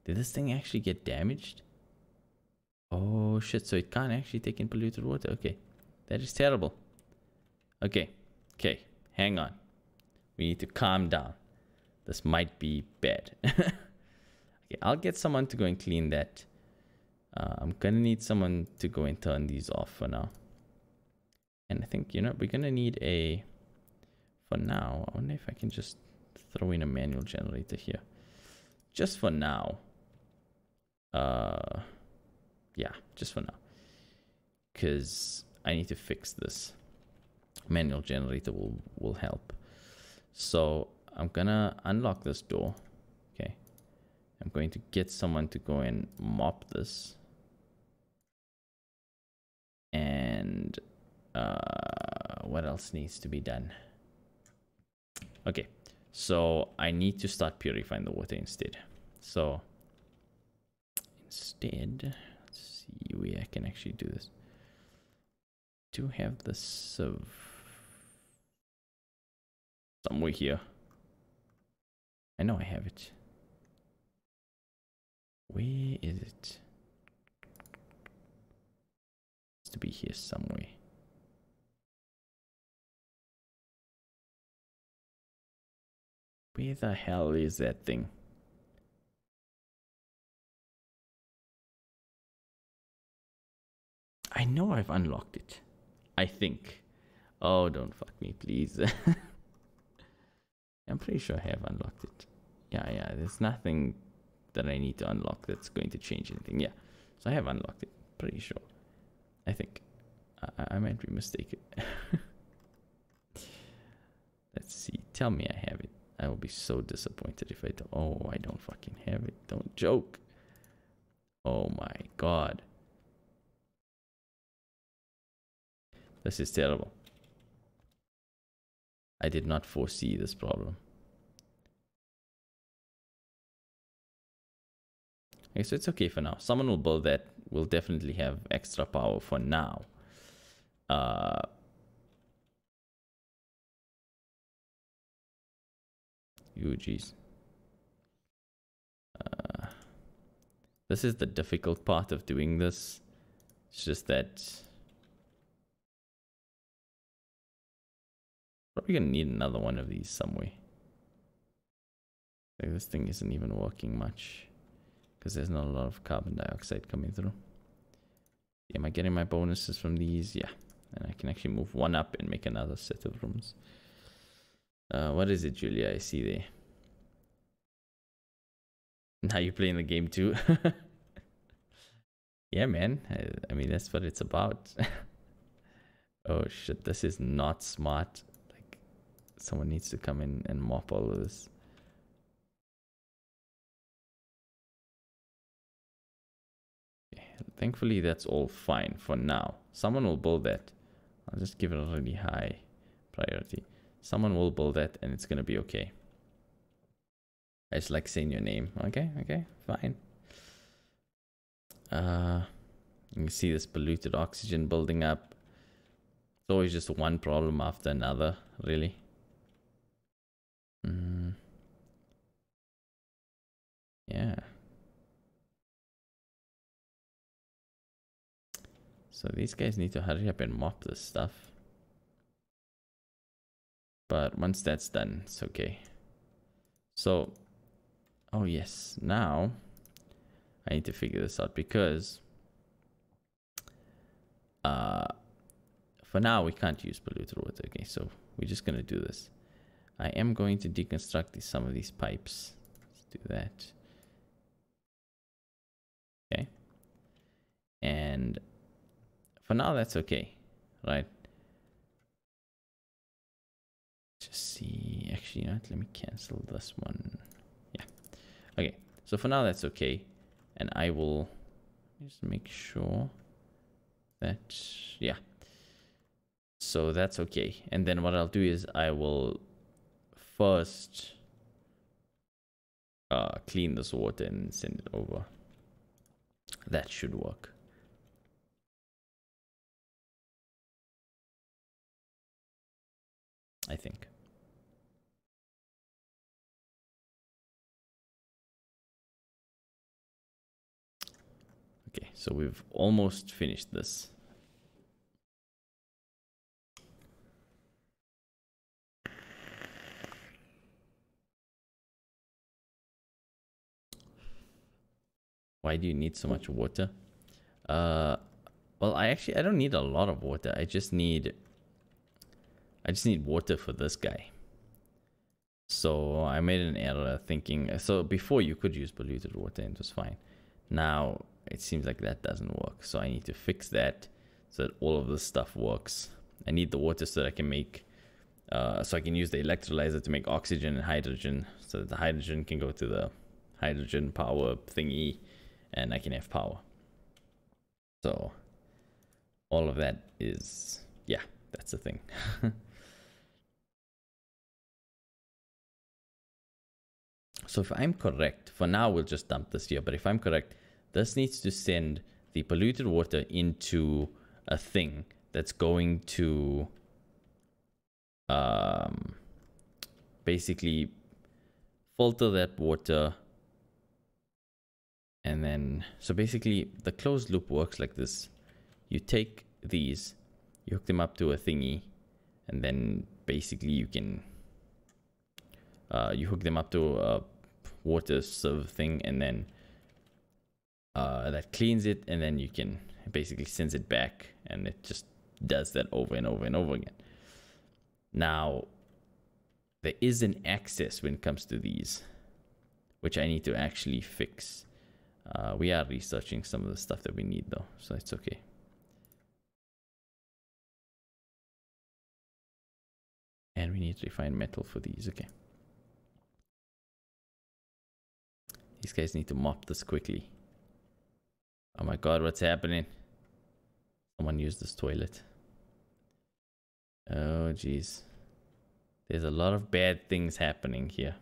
Did this thing actually get damaged? Oh shit, so it can't actually take in polluted water. Okay, that is terrible. Okay, hang on. We need to calm down. This might be bad. Okay, I'll get someone to go and clean that. I'm gonna need someone to go and turn these off for now. And I think, we're gonna need a... For now, I wonder if I can just throw in a manual generator here. Just for now. Yeah, just for now. Because I need to fix this. Manual generator will help. So I'm gonna unlock this door. Okay. I'm going to get someone to go and mop this. And what what else needs to be done? Okay, so I need to start purifying the water instead. So instead, let's see where I can actually do this. Do have the sieve somewhere here. I know I have it. Where is it? It's to be here somewhere. Where the hell is that thing? I know I've unlocked it. I think. Oh, don't fuck me, please. I'm pretty sure I have unlocked it. Yeah, there's nothing that I need to unlock that's going to change anything. Yeah, so I have unlocked it. Pretty sure. I think. I might be mistaken. Let's see. Tell me I have it. I will be so disappointed if I don't. Oh, I don't fucking have it. Don't joke. Oh my god. This is terrible. I did not foresee this problem. Okay, so it's okay for now. Someone will build that. We'll definitely have extra power for now. Geez. This is the difficult part of doing this. It's just that probably gonna need another one of these somewhere. Like this thing isn't even working much because there's not a lot of carbon dioxide coming through. Am I getting my bonuses from these? Yeah. And I can actually move one up and make another set of rooms. What is it, Julia? I see there. Now you're playing the game too. Yeah, man. I mean, that's what it's about. Oh shit, this is not smart. Like, someone needs to come in and mop all of this. Okay, thankfully, that's all fine for now. Someone will build that. I'll just give it a really high priority. Someone will build that and it's gonna be okay. I just like saying your name. Okay, fine. You can see this polluted oxygen building up. It's always just one problem after another, really. Yeah. So these guys need to hurry up and mop this stuff. But once that's done, it's okay. So, oh yes, now I need to figure this out because for now we can't use polluted water. Okay, so we're just gonna do this. I am going to deconstruct some of these pipes. Let's do that. Okay. And for now that's okay, right? Just see, actually, you know what? Let me cancel this one. Yeah. Okay, so for now that's okay. And I will just make sure that, yeah. So that's okay. And then what I'll do is I will first clean this water and send it over. That should work. I think. Okay, so we've almost finished this. Why do you need so much water? Well, I don't need a lot of water. I just need water for this guy. So I made an error thinking, so before you could use polluted water and it was fine. Now it seems like that doesn't work. So I need to fix that so that all of this stuff works. I need the water so that I can make, so I can use the electrolyzer to make oxygen and hydrogen so that the hydrogen can go to the hydrogen power thingy and I can have power. So all of that is, yeah, That's the thing. So if I'm correct, for now we'll just dump this here, but if I'm correct, this needs to send the polluted water into a thing that's going to basically filter that water. And then, so basically the closed loop works like this. You take these, you hook them up to a thingy, and then basically you can, you hook them up to a water server thing, and then that cleans it, and then you can basically sends it back, and it just does that over and over and over again. Now, there is an access when it comes to these, which I need to actually fix. We are researching some of the stuff that we need though, so it's okay. And we need refined metal for these, okay. These guys need to mop this quickly. Oh my god, what's happening? Someone used this toilet. Oh jeez. There's a lot of bad things happening here.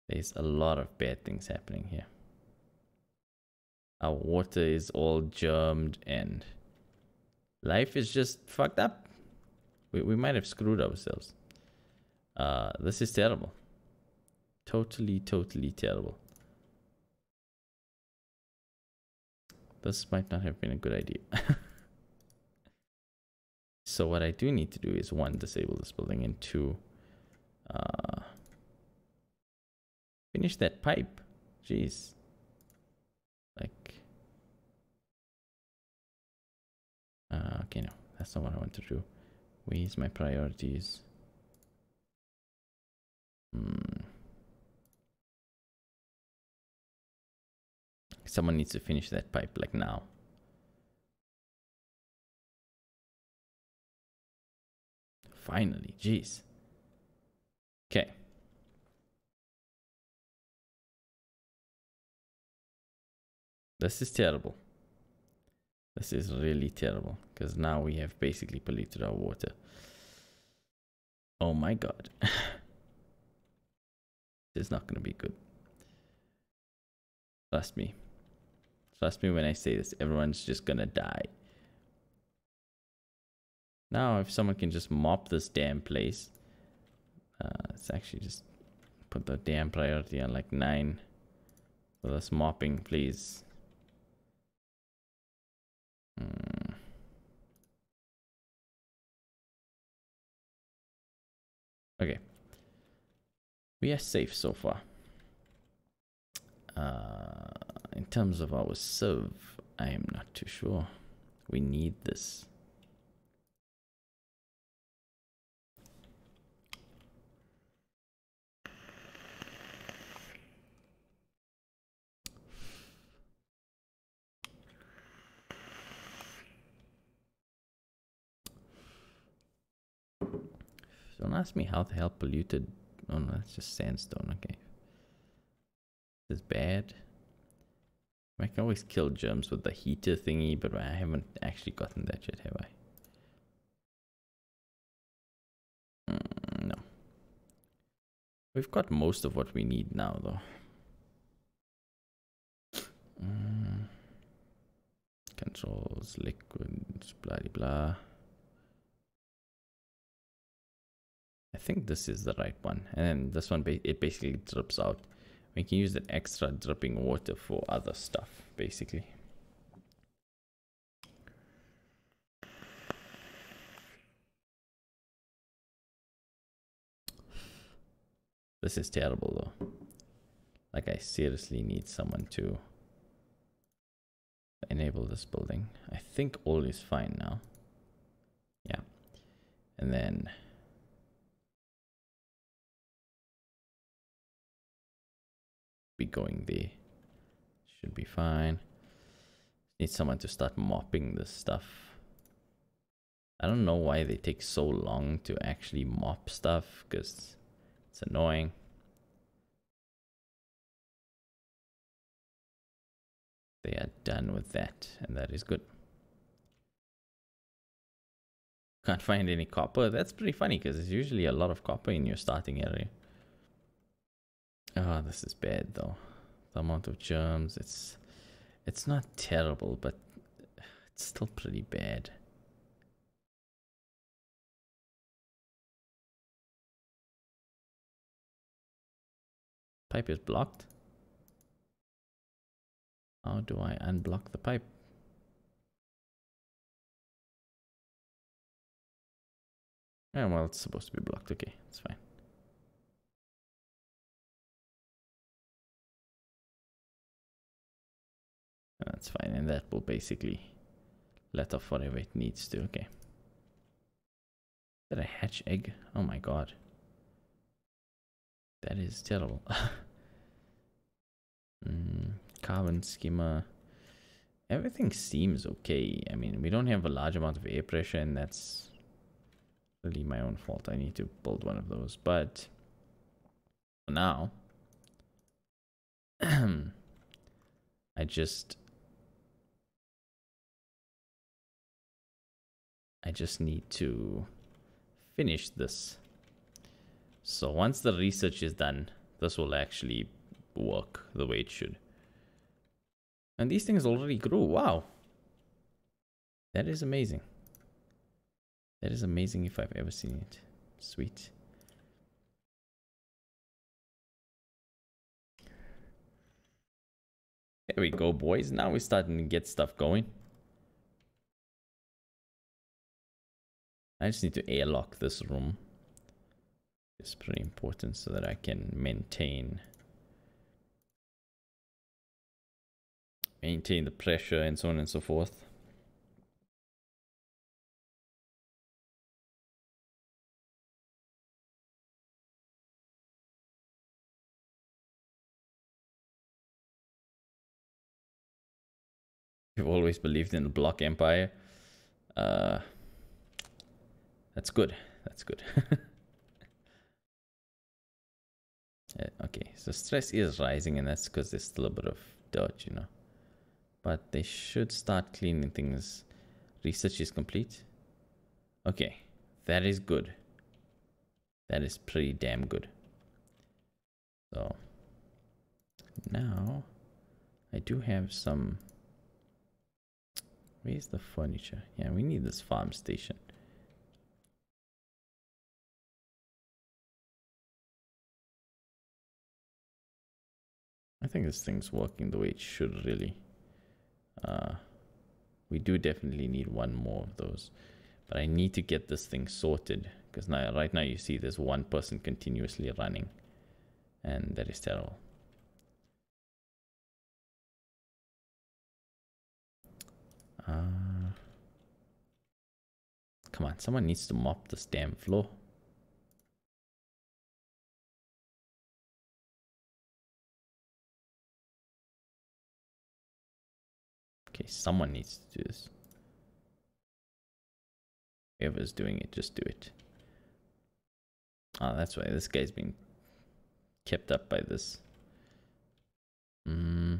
There's a lot of bad things happening here. Our water is all germed and life is just fucked up. We might have screwed ourselves. This is terrible. Totally terrible. This might not have been a good idea. So what I do need to do is 1, disable this building, and 2, finish that pipe. Jeez. Like, okay, no, that's not what I want to do. Where's my priorities? Someone needs to finish that pipe, like now. Finally, jeez. Okay. This is terrible. This is really terrible, because now we have basically polluted our water. Oh my god. This is not going to be good. Trust me. Trust me when I say this. Everyone's just going to die. Now, if someone can just mop this damn place. Let's actually just put the damn priority on like 9. For this mopping, please. Okay. We are safe so far. In terms of our serve, I am not too sure. We need this. Don't ask me how the hell polluted. Oh no, that's just sandstone. Okay. This is bad. I can always kill germs with the heater thingy, but I haven't actually gotten that yet, have I? No. We've got most of what we need now, though. Controls, liquids, blah blah. I think this is the right one, and then this one it basically drips out. We can use that extra dripping water for other stuff, basically. This is terrible, though. Like, I seriously need someone to enable this building. I think all is fine now. Yeah. And then be going there. Should be fine. Need someone to start mopping this stuff. I don't know why they take so long to actually mop stuff, because it's annoying. They are done with that, and that is good. Can't find any copper. That's pretty funny because there's usually a lot of copper in your starting area. Oh, this is bad though. The amount of germs, it's not terrible, but it's still pretty bad. Pipe is blocked. How do I unblock the pipe? Yeah, well, it's supposed to be blocked. Okay, it's fine. That's fine, and that will basically let off whatever it needs to. Okay. Did I hatch egg? Oh my god. That is terrible. Carbon skimmer. Everything seems okay. I mean, we don't have a large amount of air pressure, and that's really my own fault. I need to build one of those. But for now, I just need to finish this. So once the research is done, this will actually work the way it should. And these things already grew. Wow. That is amazing. That is amazing if I've ever seen it. Sweet. There we go, boys. Now we're starting to get stuff going. I just need to airlock this room. It's pretty important so that I can maintain the pressure and so on and so forth. You've always believed in the Blok Empire. That's good. That's good. Okay, so stress is rising, and that's because there's still a bit of dirt, you know. But they should start cleaning things. Research is complete. Okay, that is good. That is pretty damn good. So now I do have some. Where's the furniture? Yeah, we need this farm station. I think this thing's working the way it should, really. We do definitely need one more of those. But I need to get this thing sorted. Because now, right now you see there's one person continuously running. And that is terrible. Come on, someone needs to mop this damn floor. Okay, someone needs to do this. Whoever's doing it, just do it. Oh, that's why this guy's being kept up by this. Okay,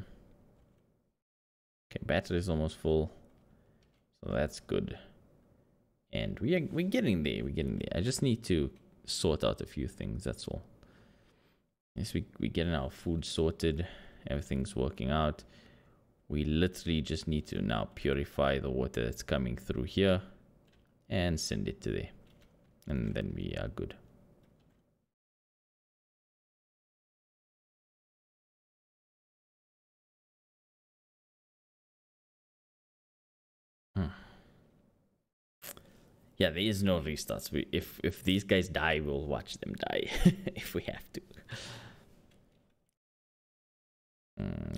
battery's almost full. So that's good. And we're getting there. We're getting there. I just need to sort out a few things, that's all. Yes, we're getting our food sorted. Everything's working out. We literally just need to now purify the water that's coming through here and send it to there. And then we are good. Yeah, there is no restarts. If these guys die, we'll watch them die if we have to.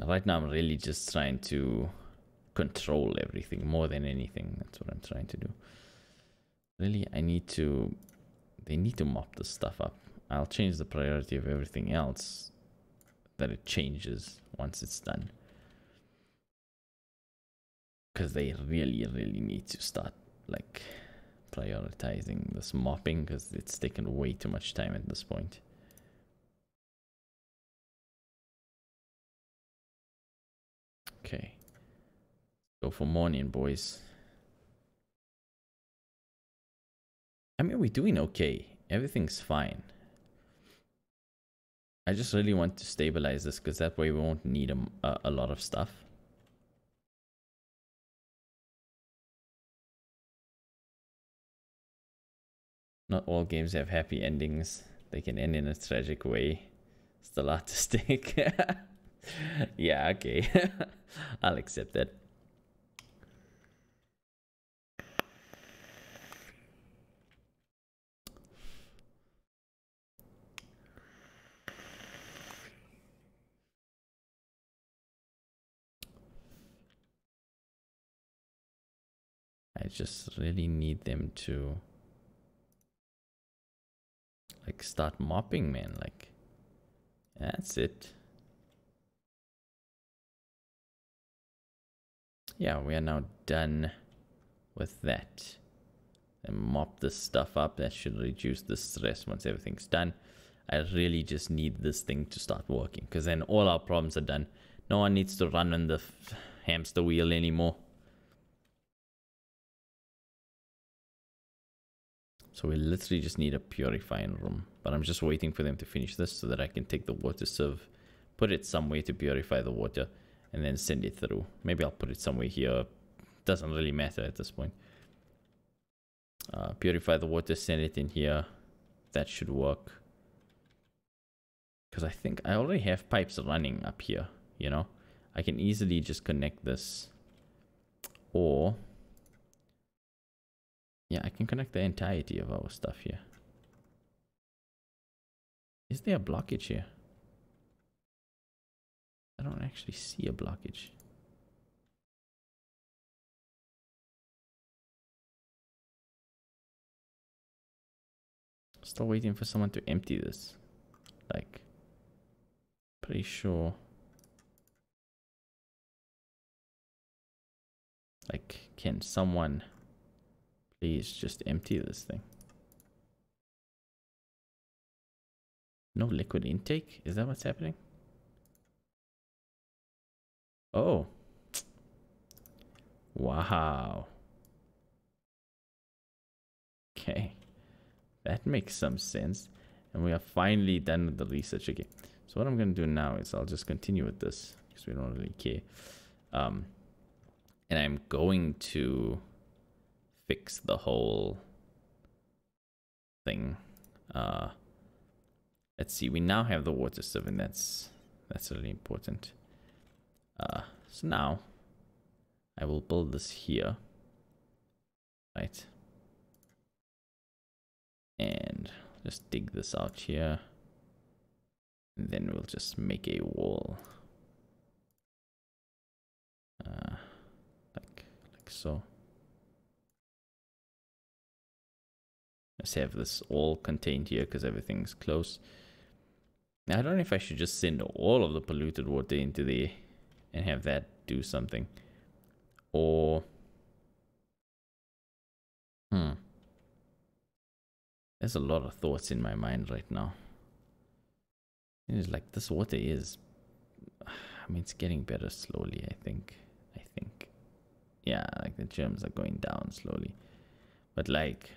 Right now, I'm really just trying to control everything more than anything. That's what I'm trying to do. Really, they need to mop this stuff up. I'll change the priority of everything else that it changes once it's done. Because they really, really need to start, like, prioritizing this mopping, because it's taken way too much time at this point. Okay. Go for morning, boys. I mean, we're doing okay. Everything's fine. I just really want to stabilize this because that way we won't need a lot of stuff. Not all games have happy endings. They can end in a tragic way. Still artistic. Yeah, okay. I'll accept that. I just really need them to like start mopping, man. Like, that's it. Yeah, we are now done with that. And mop this stuff up. That should reduce the stress once everything's done. I really just need this thing to start working, because then all our problems are done. No one needs to run on the hamster wheel anymore. So we literally just need a purifying room. But I'm just waiting for them to finish this so that I can take the water sieve, put it somewhere to purify the water, and then send it through. Maybe I'll put it somewhere here. Doesn't really matter at this point. Purify the water, send it in here. That should work. Because I think I already have pipes running up here, you know. I can easily just connect this. Or... yeah, I can connect the entirety of our stuff here. Is there a blockage here? I don't actually see a blockage. Still waiting for someone to empty this. Like, pretty sure. Like, can someone please just empty this thing? No liquid intake? Is that what's happening? Oh. Wow. Okay. That makes some sense. And we are finally done with the research again. So what I'm going to do now is I'll just continue with this, because we don't really care. And I'm going to fix the whole thing. Let's see, we now have the water sieve, and that's really important. So now I will build this here, right? And just dig this out here, and then we'll just make a wall, like so. Let's have this all contained here because everything's close. Now, I don't know if I should just send all of the polluted water into there and have that do something. Or... there's a lot of thoughts in my mind right now. It's like, this water is... I mean, it's getting better slowly, I think. Yeah, like the germs are going down slowly. But like...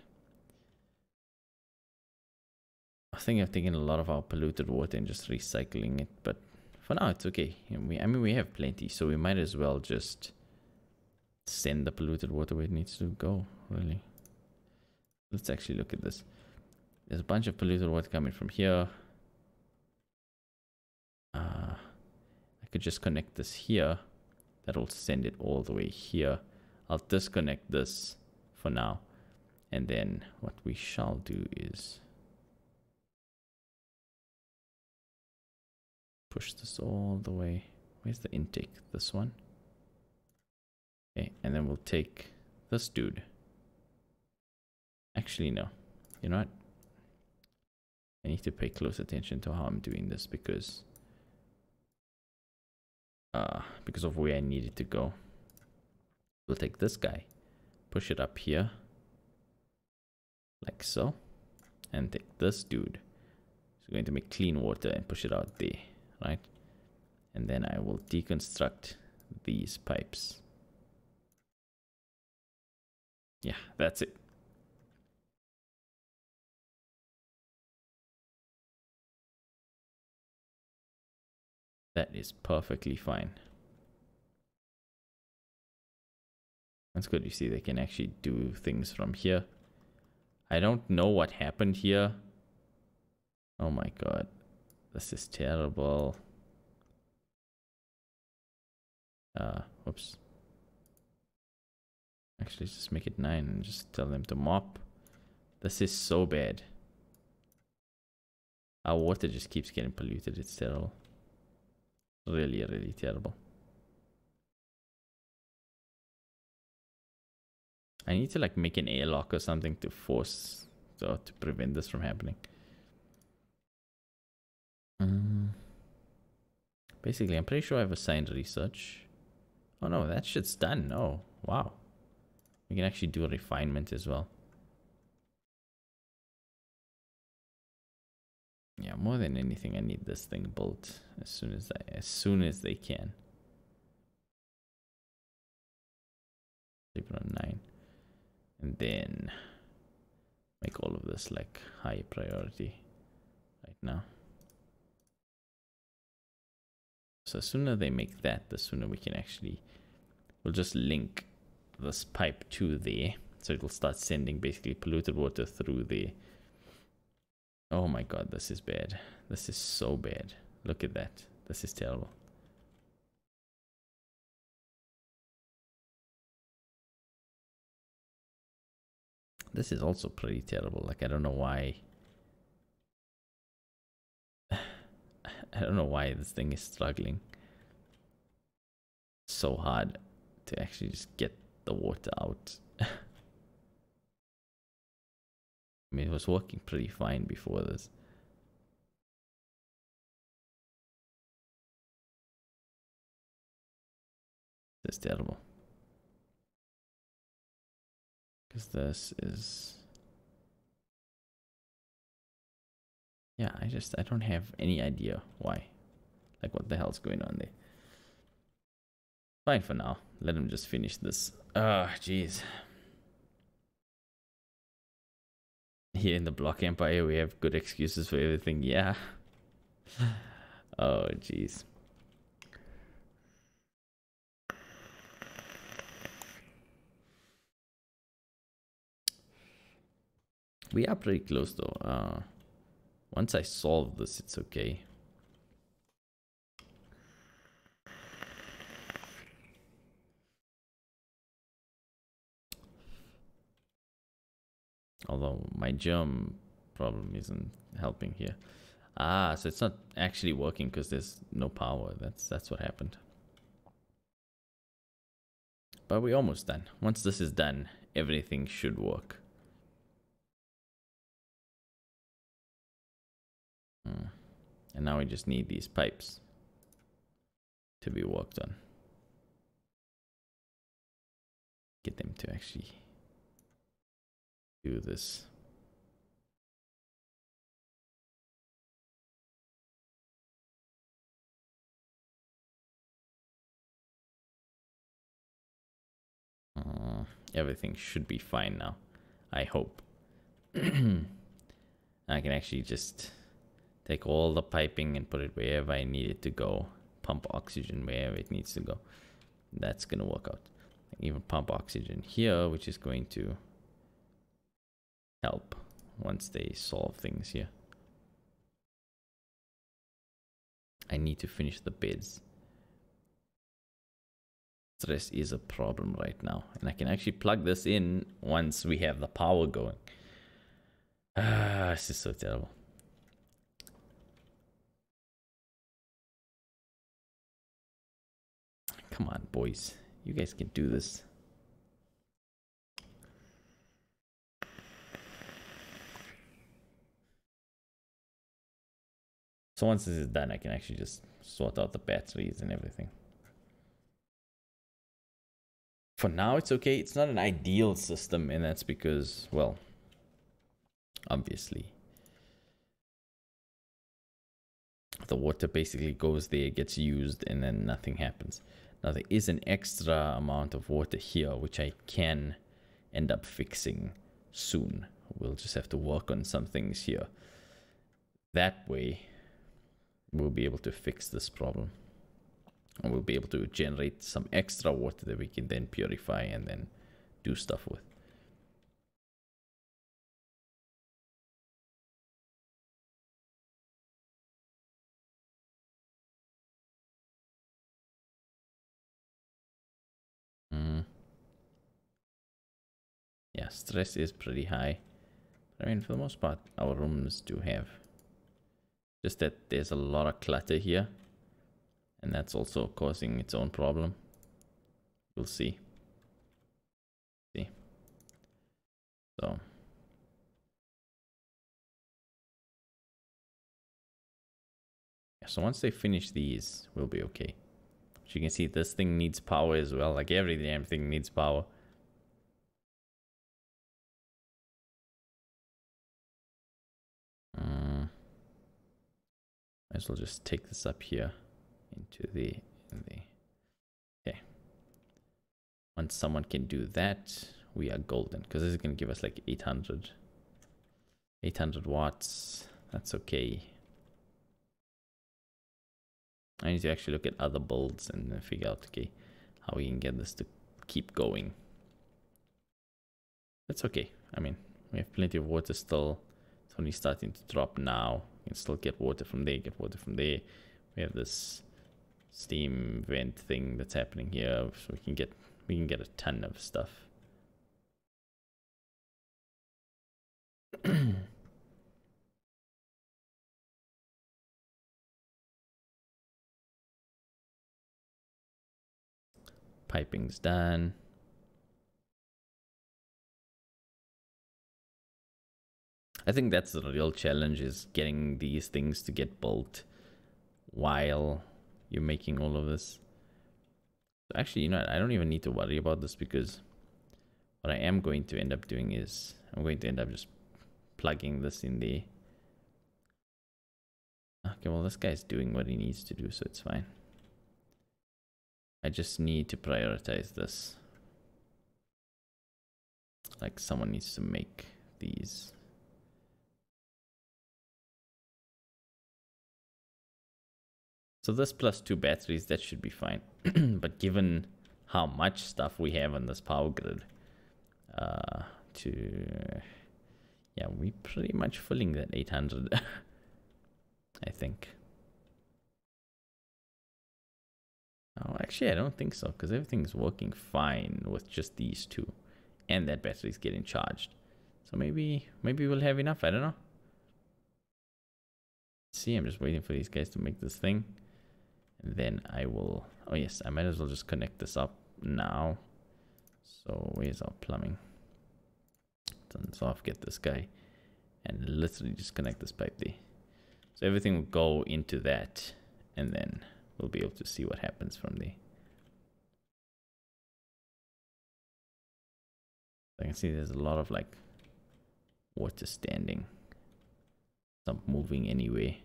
I think I've taken a lot of our polluted water and just recycling it, but for now it's okay. I mean, we have plenty, so we might as well just send the polluted water where it needs to go, really. Let's actually look at this. There's a bunch of polluted water coming from here. I could just connect this here. That'll send it all the way here. I'll disconnect this for now. And then what we shall do is... push this all the way. Where's the intake? This one. Okay, and then we'll take this dude. Actually, no. You know what? I need to pay close attention to how I'm doing this because of where I need it to go. We'll take this guy, push it up here, like so, and take this dude. So we're going to make clean water and push it out there. Right, and then I will deconstruct these pipes. Yeah, that's it. That is perfectly fine. That's good. You see, they can actually do things from here. I don't know what happened here. Oh my god. This is terrible. Whoops. Actually, just make it 9 and just tell them to mop. This is so bad. Our water just keeps getting polluted. It's terrible. Really, really terrible. I need to like make an airlock or something to force, to prevent this from happening. Basically, I'm pretty sure I've assigned research. Oh no, that shit's done. Oh, wow. We can actually do a refinement as well. Yeah, more than anything, I need this thing built as soon as they can. Leave it on 9. And then make all of this like high priority right now. So the sooner they make that, the sooner we can actually, we'll just link this pipe to there. So it will start sending basically polluted water through there. Oh my god, this is bad. This is so bad. Look at that. This is terrible. This is also pretty terrible. Like, I don't know why. I don't know why this thing is struggling so hard to actually just get the water out. I mean, it was working pretty fine before this. This is terrible. Because this is... Yeah, I don't have any idea why. Like, what the hell's going on there? Fine for now. Let him just finish this. Ah, jeez. Here in the Blok Empire, we have good excuses for everything. Yeah. Oh, jeez. We are pretty close, though. Once I solve this, it's okay. Although my germ problem isn't helping here. Ah, so it's not actually working because there's no power. That's what happened. But we're almost done. Once this is done, everything should work. And now we just need these pipes to be worked on. Get them to actually do this. Everything should be fine now, I hope. I can actually just take all the piping and put it wherever I need it to go. Pump oxygen wherever it needs to go. That's going to work out. Even pump oxygen here, which is going to help once they solve things here. I need to finish the beds. Stress is a problem right now. And I can actually plug this in once we have the power going. Ah, this is so terrible. Come on, boys. You guys can do this. So once this is done, I can actually just sort out the batteries and everything. For now, it's okay. It's not an ideal system, and that's because, well, obviously, the water basically goes there, gets used, and then nothing happens. Now, there is an extra amount of water here, which I can end up fixing soon. We'll just have to work on some things here. That way, we'll be able to fix this problem. And we'll be able to generate some extra water that we can then purify and then do stuff with. Yeah, stress is pretty high. I mean, for the most part, our rooms do have. Just that there's a lot of clutter here. And that's also causing its own problem. We'll see. So. Yeah, so once they finish these, we'll be okay. As you can see, this thing needs power as well. Like every damn thing needs power. Might as well just take this up here into the okay. Once someone can do that, we are golden, because this is going to give us like 800 watts. That's okay. I need to actually look at other builds and figure out, okay, how we can get this to keep going. That's okay. I mean, we have plenty of water still. It's only starting to drop now. You can still get water from there, get water from there. We have this steam vent thing that's happening here, so we can get a ton of stuff. Piping's done. I think that's the real challenge, is getting these things to get built while you're making all of this. Actually, you know what? I don't even need to worry about this, because what I am going to end up doing is I'm going to end up just plugging this in there. Okay, well, this guy's doing what he needs to do, so it's fine. I just need to prioritize this. Like, someone needs to make these. So this plus 2 batteries, that should be fine. But given how much stuff we have on this power grid, yeah, we're pretty much filling that 800. I think. Oh, actually, I don't think so, because everything's working fine with just these two, and that battery's getting charged. So maybe we'll have enough. I don't know. Let's see, I'm just waiting for these guys to make this thing, and then I will. Oh yes, I might as well just connect this up now. So where's our plumbing? Turn this off. Get this guy, and literally just connect this pipe there. So everything will go into that, and then we'll be able to see what happens from there. I can see there's a lot of like water standing. It's not moving anyway.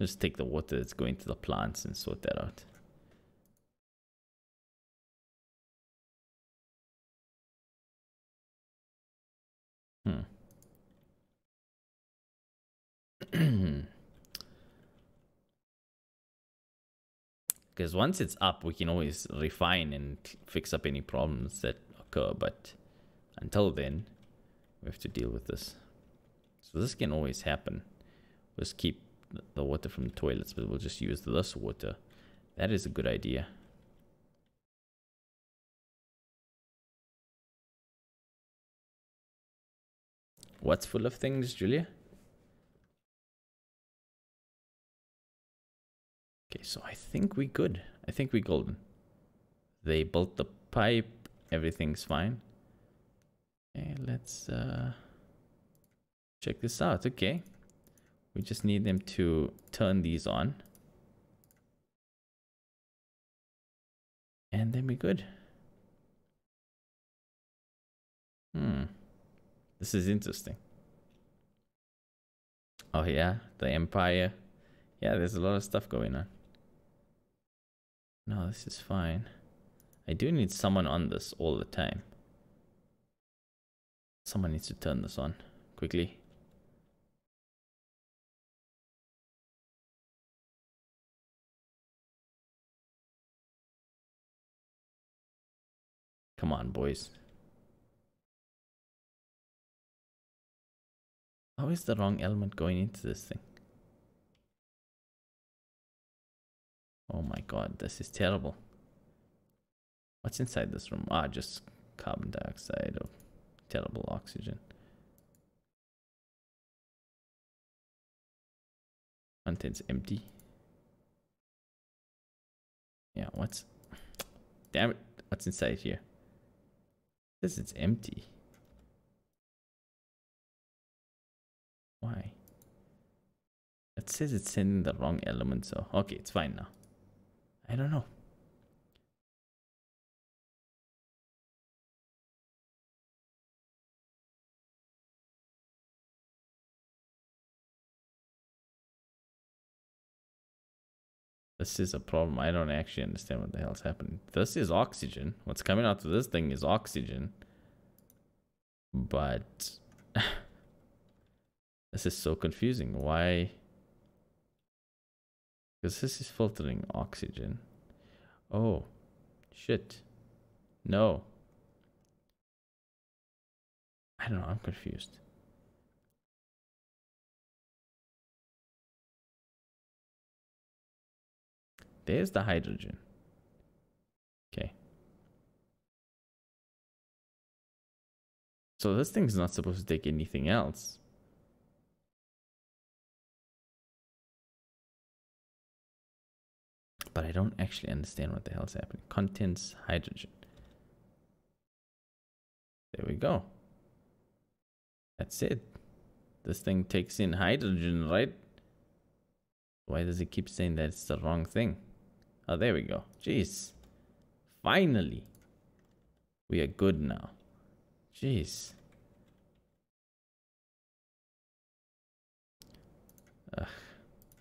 Just take the water that's going to the plants and sort that out. Because once it's up, we can always refine and fix up any problems that occur. But until then, we have to deal with this. So this can always happen. We'll just keep the water from the toilets, but we'll just use this water. That is a good idea. What's full of things, Julia? Okay, so I think we're good. I think we're golden. They built the pipe. Everything's fine. Okay, let's check this out. Okay. We just need them to turn these on. And then we're good. This is interesting. Oh yeah, the Empire. Yeah, there's a lot of stuff going on. No, this is fine. I do need someone on this all the time. Someone needs to turn this on quickly. Come on, boys. How is the wrong element going into this thing? Oh my god, this is terrible. What's inside this room? Ah, just carbon dioxide or terrible oxygen. Contents empty. Yeah, what's... Damn it, what's inside here? This is empty. Why? It says it's sending the wrong element, so... Okay, it's fine now. I don't know. This is a problem. I don't actually understand what the hell's happening. This is oxygen. What's coming out of this thing is oxygen. But... this is so confusing. Why? Because this is filtering oxygen. Oh. Shit. No. I don't know. I'm confused. There's the hydrogen. Okay. So this thing's not supposed to take anything else. But I don't actually understand what the hell's happening. Contents hydrogen. There we go. That's it. This thing takes in hydrogen, right? Why does it keep saying that it's the wrong thing? Oh, there we go. Jeez. Finally. We are good now. Jeez. Ugh.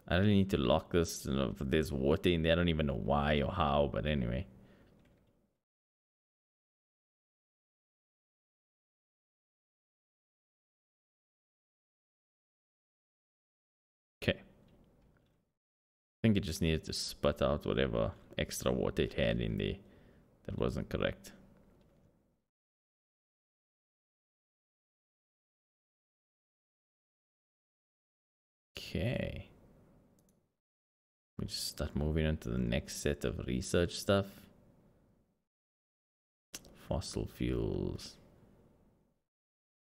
I really need to lock this. You know, there's water in there. I don't even know why or how, but anyway. Okay. I think it just needed to spit out whatever extra water it had in there that wasn't correct. Okay. We just start moving on to the next set of research stuff. Fossil fuels.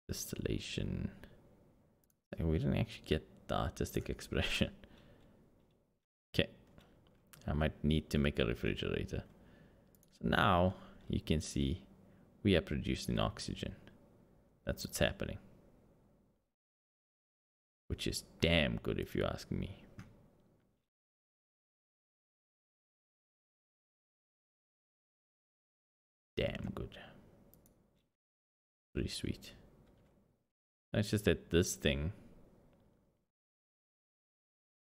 Distillation. We didn't actually get the artistic expression. Okay. I might need to make a refrigerator. So now you can see we are producing oxygen. That's what's happening. Which is damn good if you ask me. Damn good. Pretty sweet. It's just that this thing...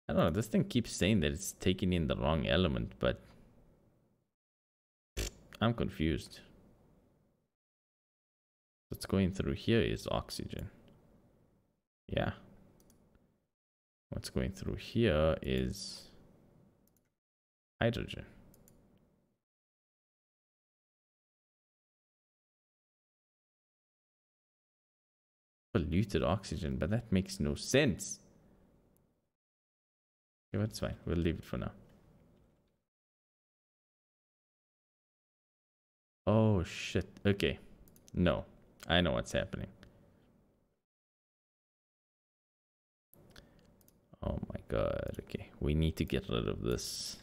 I don't know, this thing keeps saying that it's taking in the wrong element, but... I'm confused. What's going through here is oxygen. Yeah. What's going through here is hydrogen. Polluted oxygen, but that makes no sense. Okay, that's fine. We'll leave it for now. Oh shit. Okay. No. I know what's happening. Oh my god. Okay. We need to get rid of this.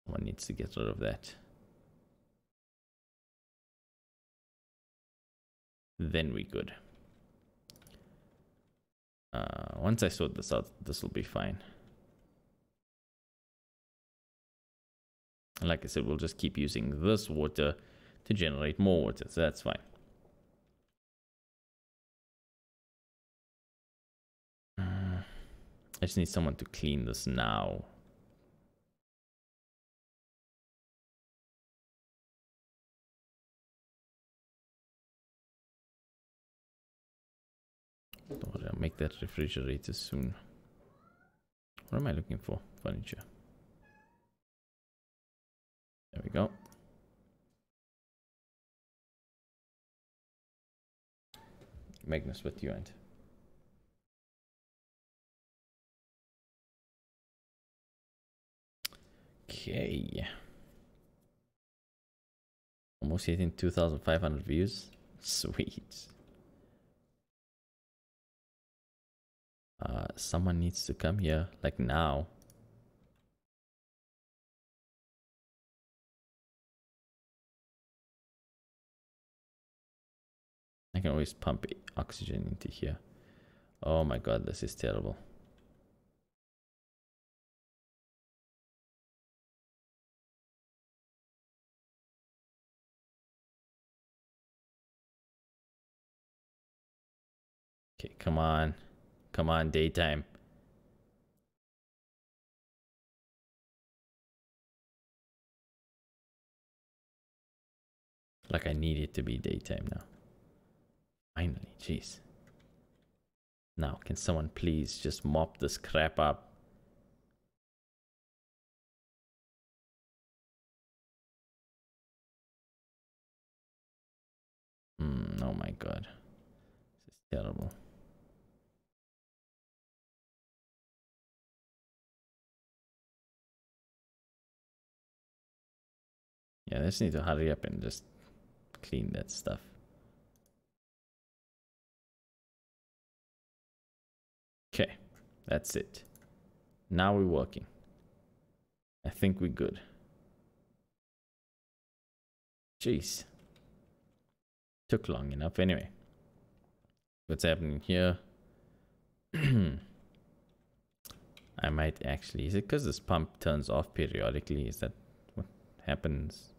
One needs to get rid of that. Then we good. Once I sort this out, this will be fine. And like I said, we'll just keep using this water to generate more water, so that's fine. I just need someone to clean this now. Don't worry, I'll make that refrigerator soon. What am I looking for? Furniture. There we go. Magnus, what do you want? Okay. Almost hitting 2,500 views. Sweet. Someone needs to come here, like now. I can always pump oxygen into here. Oh my god, this is terrible. Okay, come on. Come on, daytime. Like I need it to be daytime now. Finally, jeez. Now, can someone please just mop this crap up? Oh my god. This is terrible. Yeah, I just need to hurry up and just clean that stuff. Okay, that's it. Now we're working. I think we're good. Jeez. Took long enough anyway. What's happening here? I might actually... Is it because this pump turns off periodically? Is that what happens?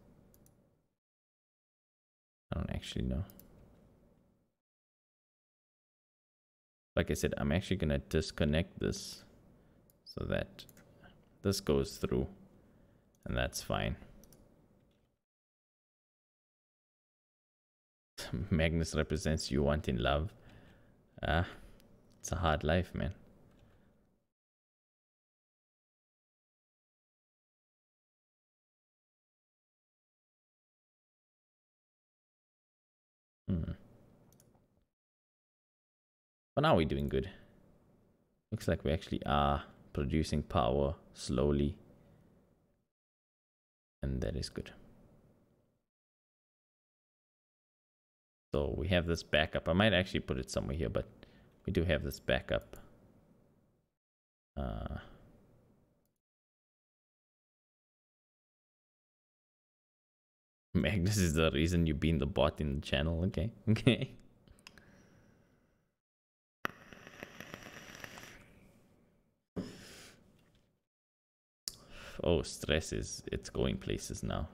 I don't actually know. Like I said, I'm actually going to disconnect this so that this goes through. And that's fine. Magnus represents you wanting love. It's a hard life, man. But now we're doing good. Looks like we actually are producing power slowly. And that is good. So we have this backup. I might actually put it somewhere here, but we do have this backup. Magnus is the reason you've been the bot in the channel. Okay. Okay. Oh, stress is... It's going places now.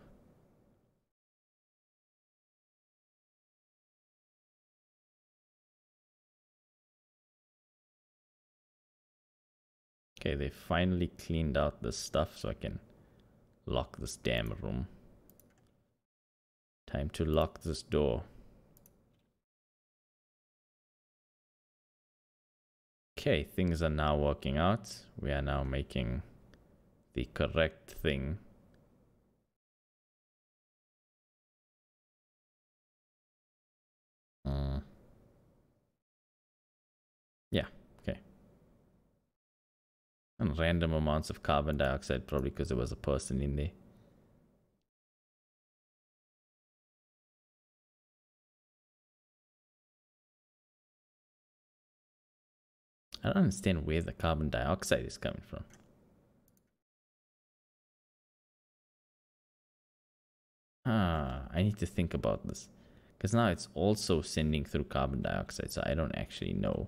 Okay, they finally cleaned out this stuff so I can lock this damn room. Time to lock this door. Okay, things are now working out. We are now making the correct thing. Yeah, okay. And random amounts of carbon dioxide, probably because there was a person in there. I don't understand where the carbon dioxide is coming from. I need to think about this. Because now it's also sending through carbon dioxide, so I don't actually know.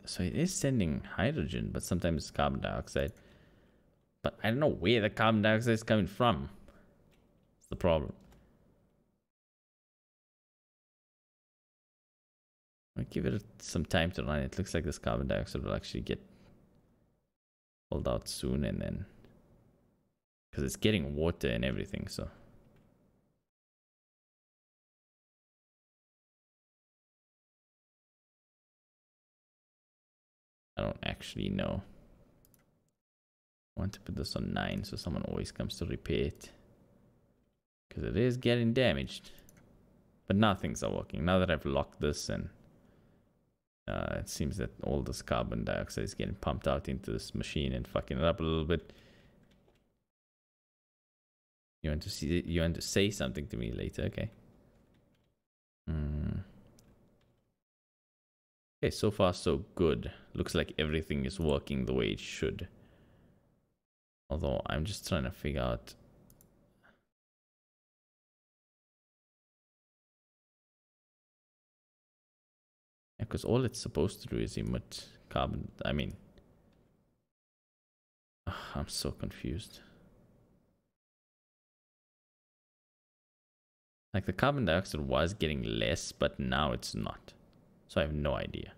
So it is sending hydrogen, but sometimes it's carbon dioxide. But I don't know where the carbon dioxide is coming from. That's the problem. I'll give it some time to run. It looks like this carbon dioxide will actually get pulled out soon, and then... Because it's getting water and everything, so... I don't actually know. I want to put this on 9 so someone always comes to repair it. Because it is getting damaged. But now things are working. Now that I've locked this and it seems that all this carbon dioxide is getting pumped out into this machine and fucking it up a little bit. You want to see? You want to say something to me later? Okay. Okay, so far so good. Looks like everything is working the way it should. Although I'm just trying to figure out. Because all it's supposed to do is emit carbon. I mean, I'm so confused. Like the carbon dioxide was getting less, but now it's not. So I have no idea.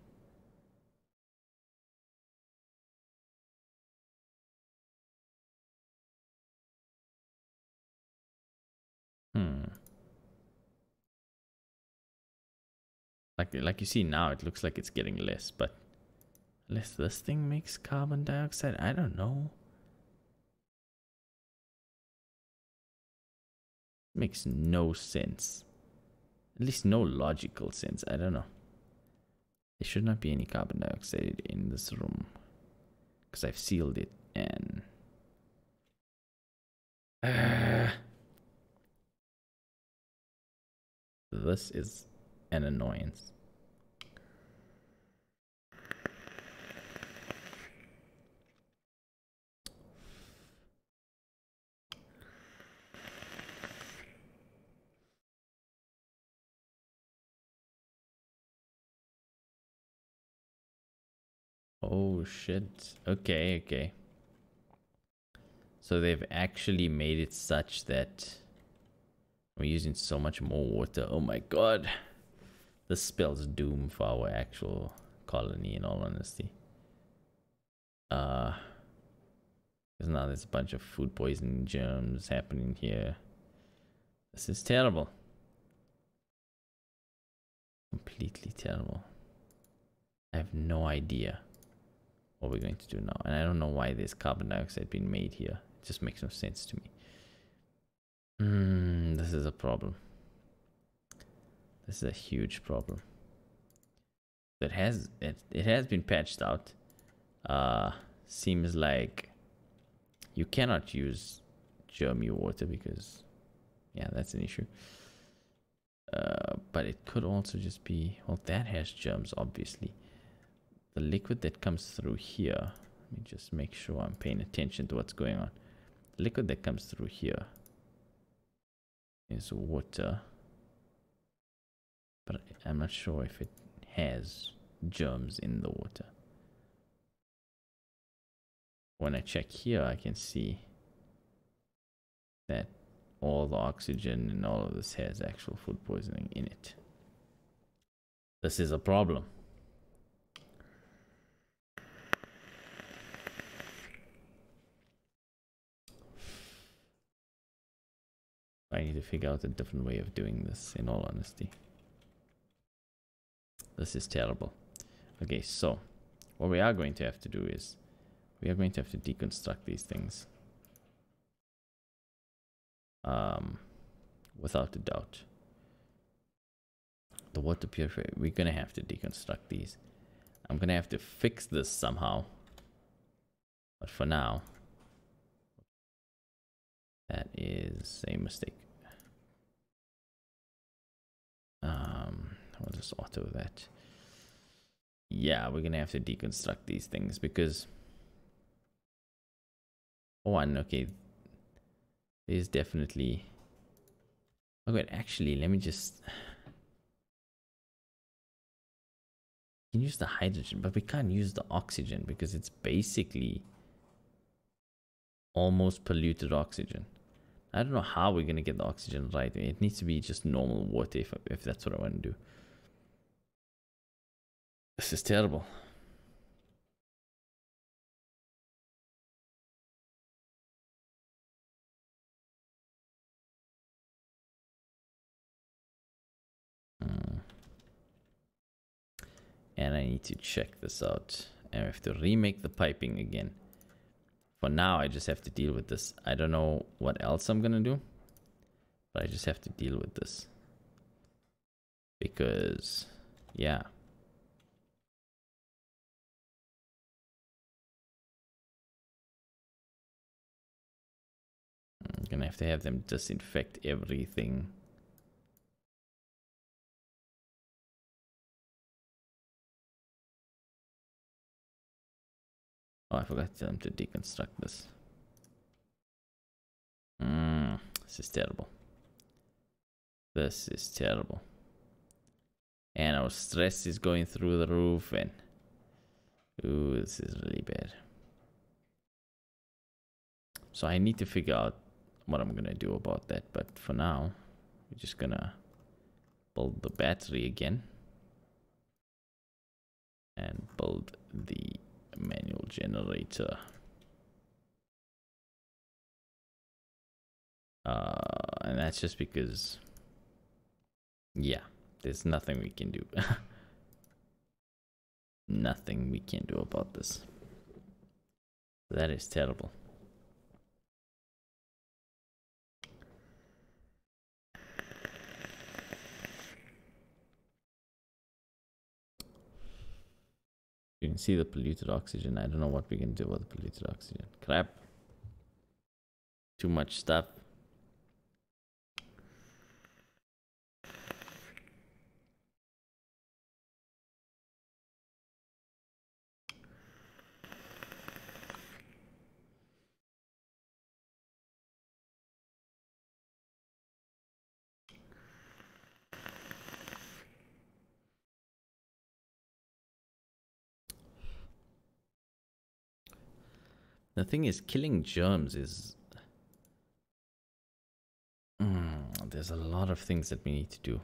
Like you see now, it looks like it's getting less, but unless this thing makes carbon dioxide, I don't know. Makes no sense. At least no logical sense. I don't know. There should not be any carbon dioxide in this room. Because I've sealed it and... This is an annoyance. Oh shit. Okay, okay. So they've actually made it such that we're using so much more water. Oh my god. This spells doom for our actual colony, in all honesty. Because now there's a bunch of food poisoning germs happening here. This is terrible. Completely terrible. I have no idea what we're going to do now. And I don't know why there's carbon dioxide being made here. It just makes no sense to me. This is a problem. This is a huge problem. It has been patched out. Seems like you cannot use germy water because, yeah, that's an issue. But it could also just be, well, that has germs, obviously. The liquid that comes through here, let me just make sure I'm paying attention to what's going on. The liquid that comes through here is water. But I'm not sure if it has germs in the water. When I check here, I can see that all the oxygen and all of this has actual food poisoning in it. This is a problem. I need to figure out a different way of doing this, in all honesty. This is terrible. Okay, so what we are going to have to do is we are going to have to deconstruct these things. Without a doubt. The water purifier, we're going to have to deconstruct these. I'm going to have to fix this somehow. But for now, that is a mistake. I'll just auto that. Yeah, we're gonna have to deconstruct these things because one, okay, there's definitely. Oh wait, actually, let me just. We can use the hydrogen, but we can't use the oxygen because it's basically almost polluted oxygen. I don't know how we're gonna get the oxygen right. It needs to be just normal water if that's what I want to do. This is terrible. And I need to check this out. And I have to remake the piping again. for now, I just have to deal with this. I don't know what else I'm gonna do, but I just have to deal with this. Because, yeah. I'm gonna have to have them disinfect everything. Oh, I forgot to tell them to deconstruct this. This is terrible. This is terrible. And our stress is going through the roof, and ooh, this is really bad. So I need to figure out what I'm gonna do about that, but for now, we're just gonna build the battery again and build the manual generator. And that's just because, yeah, there's nothing we can do. Nothing we can do about this. That is terrible. You can see the polluted oxygen. I don't know what we can do about the polluted oxygen. Crap. Too much stuff. The thing is, killing germs is... there's a lot of things that we need to do.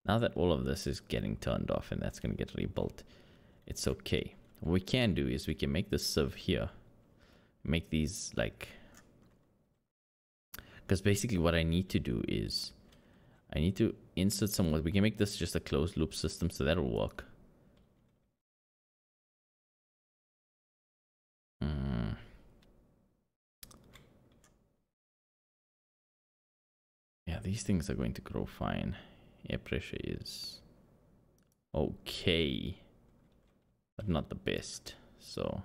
Now that all of this is getting turned off and that's going to get rebuilt, it's okay. What we can do is we can make the sieve here. Make these like... Because basically what I need to do is... I need to insert some... We can make this just a closed loop system, so that'll work. Yeah, these things are going to grow fine. Air pressure is okay, but not the best. So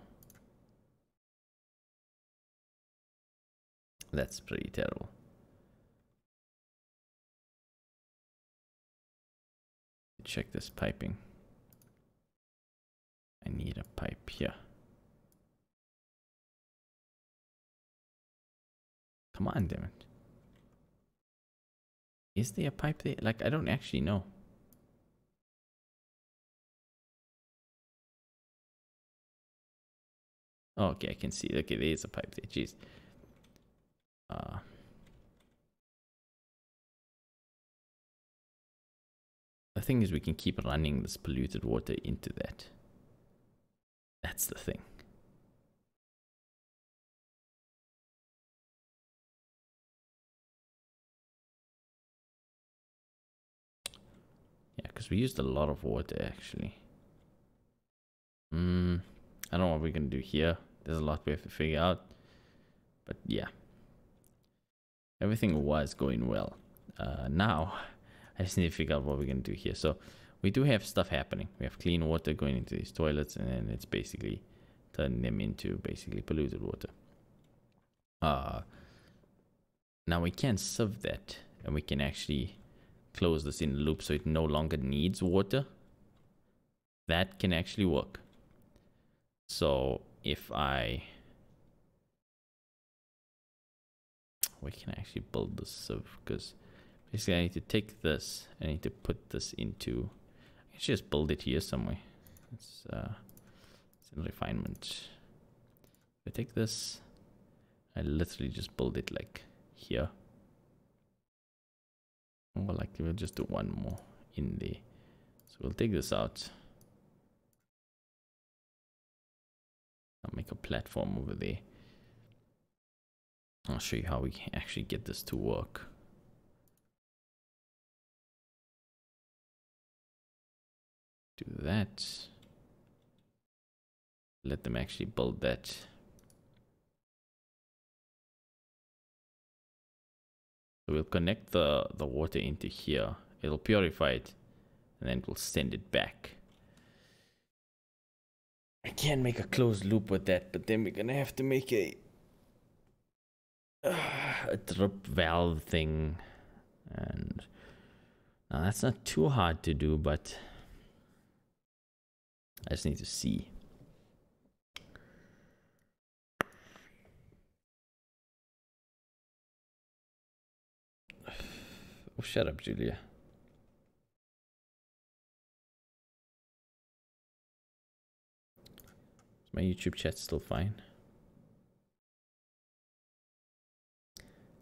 that's pretty terrible. Check this piping. I need a pipe here. Come on, damn it. Is there a pipe there? Like, I don't actually know. Oh, okay, I can see. Okay, there is a pipe there. Jeez. The thing is, we can keep running this polluted water into that. That's the thing. Yeah, because we used a lot of water, actually. I don't know what we're going to do here. There's a lot we have to figure out. But yeah. Everything was going well. Now, I just need to figure out what we're going to do here. So, we do have stuff happening. We have clean water going into these toilets, and then it's basically turning them into basically polluted water. Now we can sieve that, and we can actually close this in loop so it no longer needs water. That can actually work. So if we can actually build this sieve, because basically I need to take this, I need to put this into, I can just build it here somewhere. It's in refinement. I take this, I literally just build it like here. Or like we'll just do one more in there. So we'll take this out. I'll make a platform over there. I'll show you how we can actually get this to work. Do that. Let them actually build that. So we'll connect the water into here. It'll purify it, and then we'll send it back. I can make a closed loop with that, but then we're gonna have to make a drip valve thing, and now that's not too hard to do, but I just need to see. Oh, shut up, Julia. Is my YouTube chat still fine?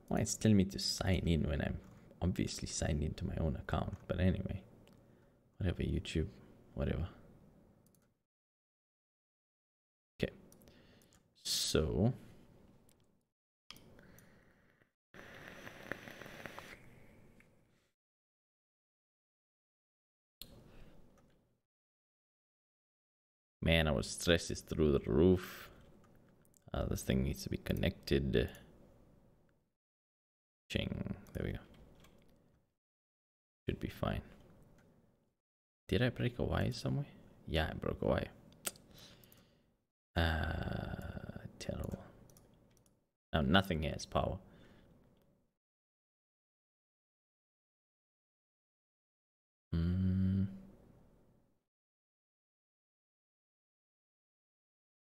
Why it's telling me to sign in when I'm obviously signed into my own account? But anyway, whatever, YouTube, whatever. Okay, so man, our stress is through the roof. This thing needs to be connected. Ching. There we go. Should be fine. Did I break a wire somewhere? Yeah, I broke a wire. Terrible. Now nothing has power.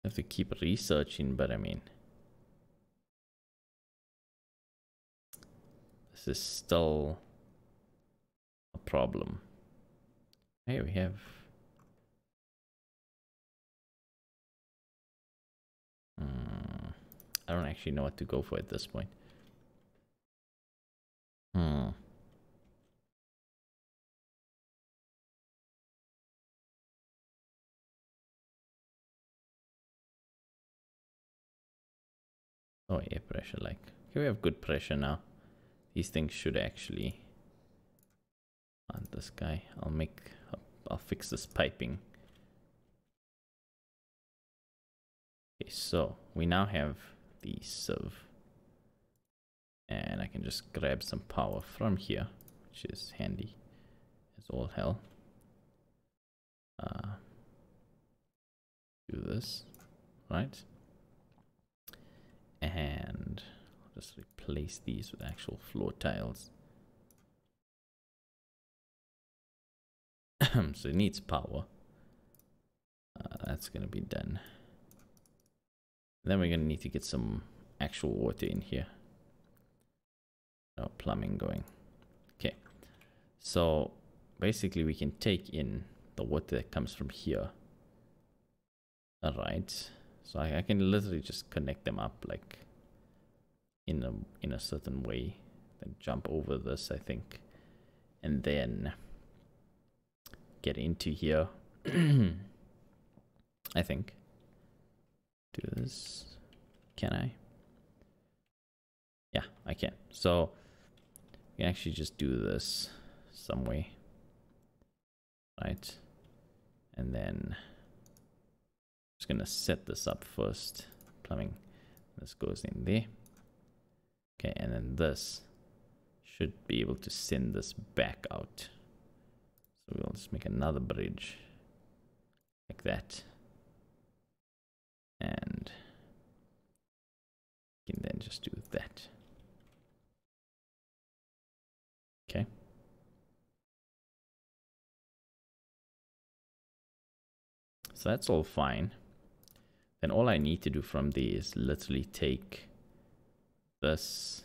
Have to keep researching, but I mean, this is still a problem. Hey, we have I don't actually know what to go for at this point. Oh, air pressure, like. Okay, we have good pressure now. These things should actually. This guy. I'll fix this piping. Okay, so we now have the sieve. And I can just grab some power from here, which is handy as all hell. Do this, right? And I'll just replace these with actual floor tiles. So it needs power. That's gonna be done. Then we're gonna need to get some actual water in here. No plumbing going. Okay. So basically we can take in the water that comes from here. Alright. So I can literally just connect them up like in a certain way. Then jump over this, I think. And then get into here. I think. Do this. Can I? Yeah, I can. So we can actually just do this some way. Right? And then just gonna set this up first. Plumbing. This goes in there. Okay, and then this should be able to send this back out. So we'll just make another bridge like that. And we can then just do that. Okay. So that's all fine. Then all I need to do from there is literally take this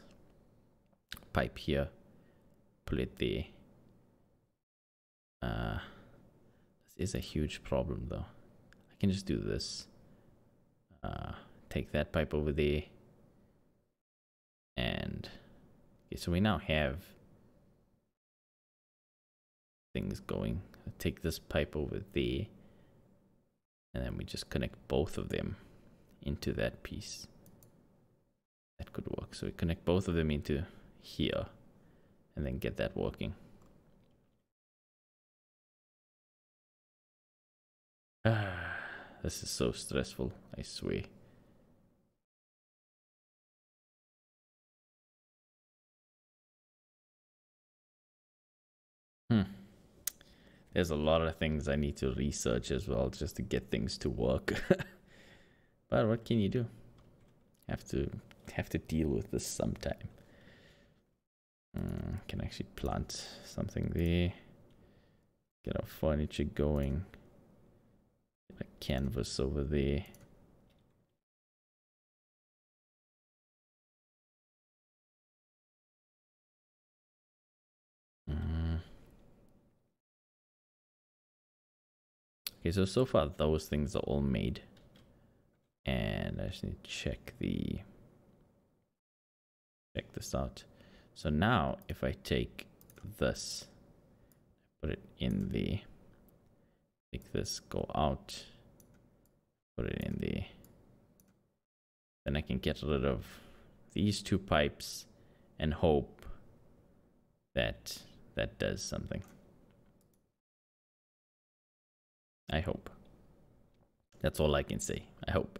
pipe here, pull it there. This is a huge problem though. I can just do this. Take that pipe over there. And okay, so we now have things going. I'll take this pipe over there. And then we just connect both of them into that piece. That could work. So we connect both of them into here and then get that working. This is so stressful, I swear. There's a lot of things I need to research as well just to get things to work. But what can you do? Have to deal with this sometime. Can actually plant something there. Get our furniture going. Get a canvas over there. Okay, so far those things are all made. And I just need to check this out. So now if I take this, put it in there, take this, go out, put it in there, then I can get rid of these two pipes and hope that that does something. I hope. That's all I can say. I hope.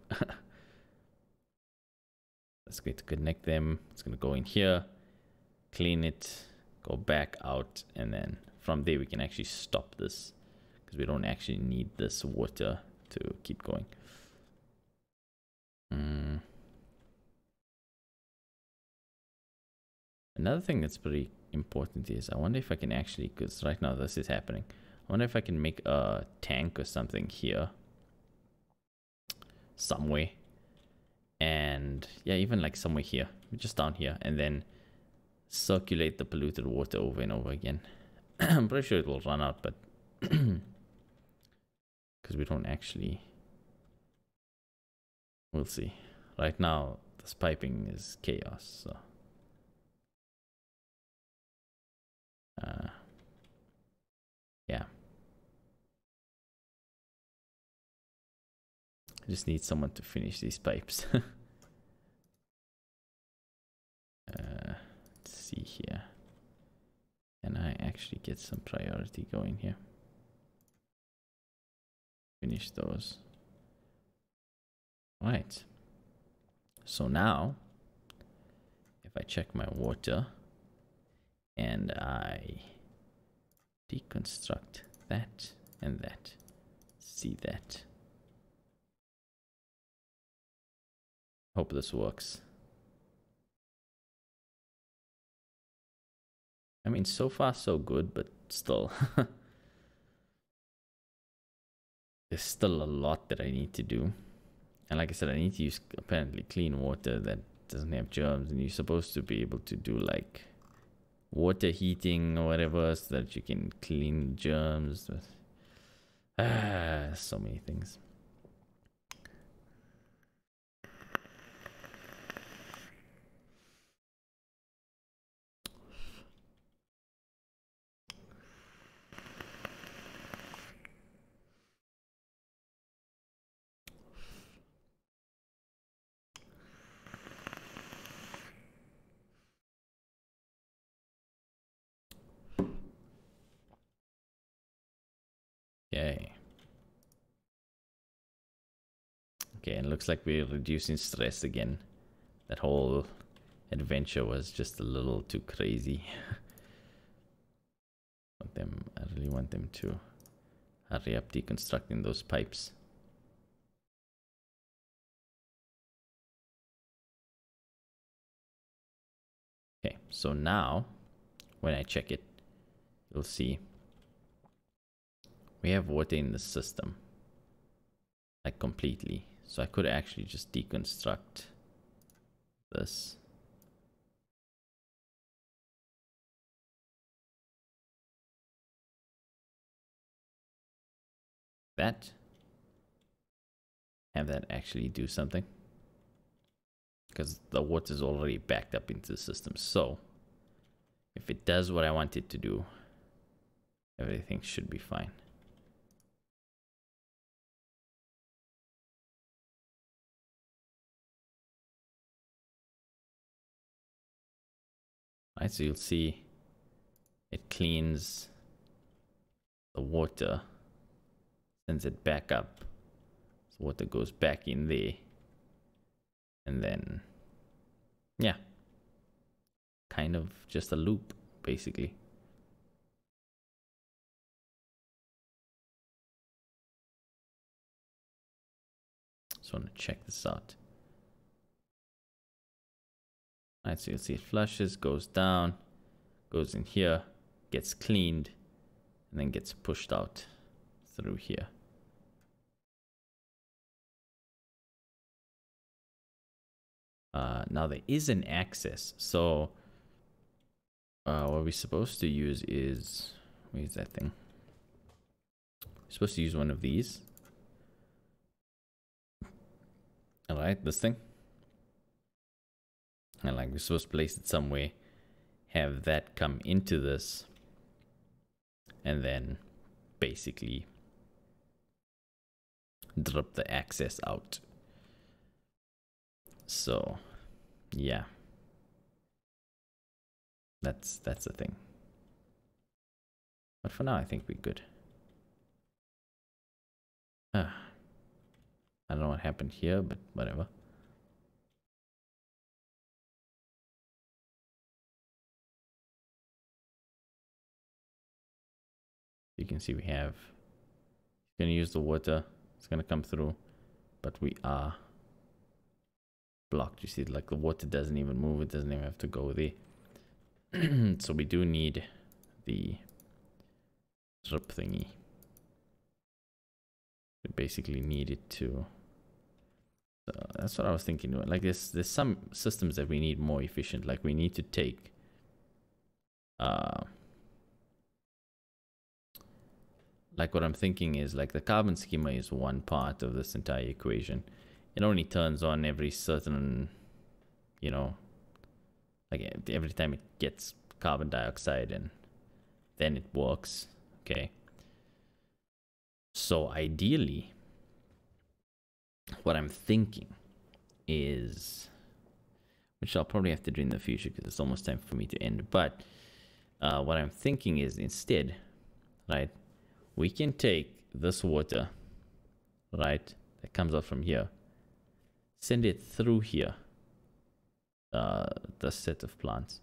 That's going to connect them. It's going to go in here, clean it, go back out, and then from there we can actually stop this because we don't actually need this water to keep going. Another thing that's pretty important is I wonder if I can actually, because right now this is happening, I wonder if I can make a tank or something here somewhere, and yeah, even like somewhere here, just down here, and then circulate the polluted water over and over again. I'm pretty sure it will run out, but because we don't actually, we'll see. Right now this piping is chaos, so yeah, I just need someone to finish these pipes. Let's see here. Can I actually get some priority going here? Finish those. Right. So now, if I check my water and I deconstruct that and that, see that. Hope this works. I mean, so far so good, but still. There's still a lot that I need to do. And like I said, I need to use apparently clean water that doesn't have germs. And you're supposed to be able to do like water heating or whatever so that you can clean germs. So many things. Okay. Okay, and it looks like we're reducing stress again. That whole adventure was just a little too crazy. I really want them to hurry up deconstructing those pipes. Okay, so now when I check it, you'll see we have water in the system, like completely. So I could actually just deconstruct this. That. Have that actually do something. Because the water is already backed up into the system. So if it does what I want it to do, everything should be fine. Right, so you'll see it cleans the water, sends it back up. So water goes back in there. And then, yeah, kind of just a loop, basically. Just want to check this out. Alright, so you'll see it flushes, goes down, goes in here, gets cleaned, and then gets pushed out through here. Now there is an access, so what we're supposed to use is, where's that thing? We're supposed to use one of these. Alright, this thing. And like we're supposed to place it somewhere, have that come into this, and then basically drop the access out. So yeah, that's the thing. But for now I think we're good. I don't know what happened here, but whatever. You can see we have, it's going to use the water, it's going to come through, but we are blocked. You see, like the water doesn't even move, it doesn't even have to go there. So we do need the drip thingy. We basically need it to, that's what I was thinking. Like there's some systems that we need more efficient. Like we need to take like what I'm thinking is like the carbon schema is one part of this entire equation. It only turns on every certain, you know, like every time it gets carbon dioxide, and then it works. Okay. So ideally, what I'm thinking is, which I'll probably have to do in the future because it's almost time for me to end, but what I'm thinking is instead, right, we can take this water, right, that comes out from here, send it through here, the set of plants,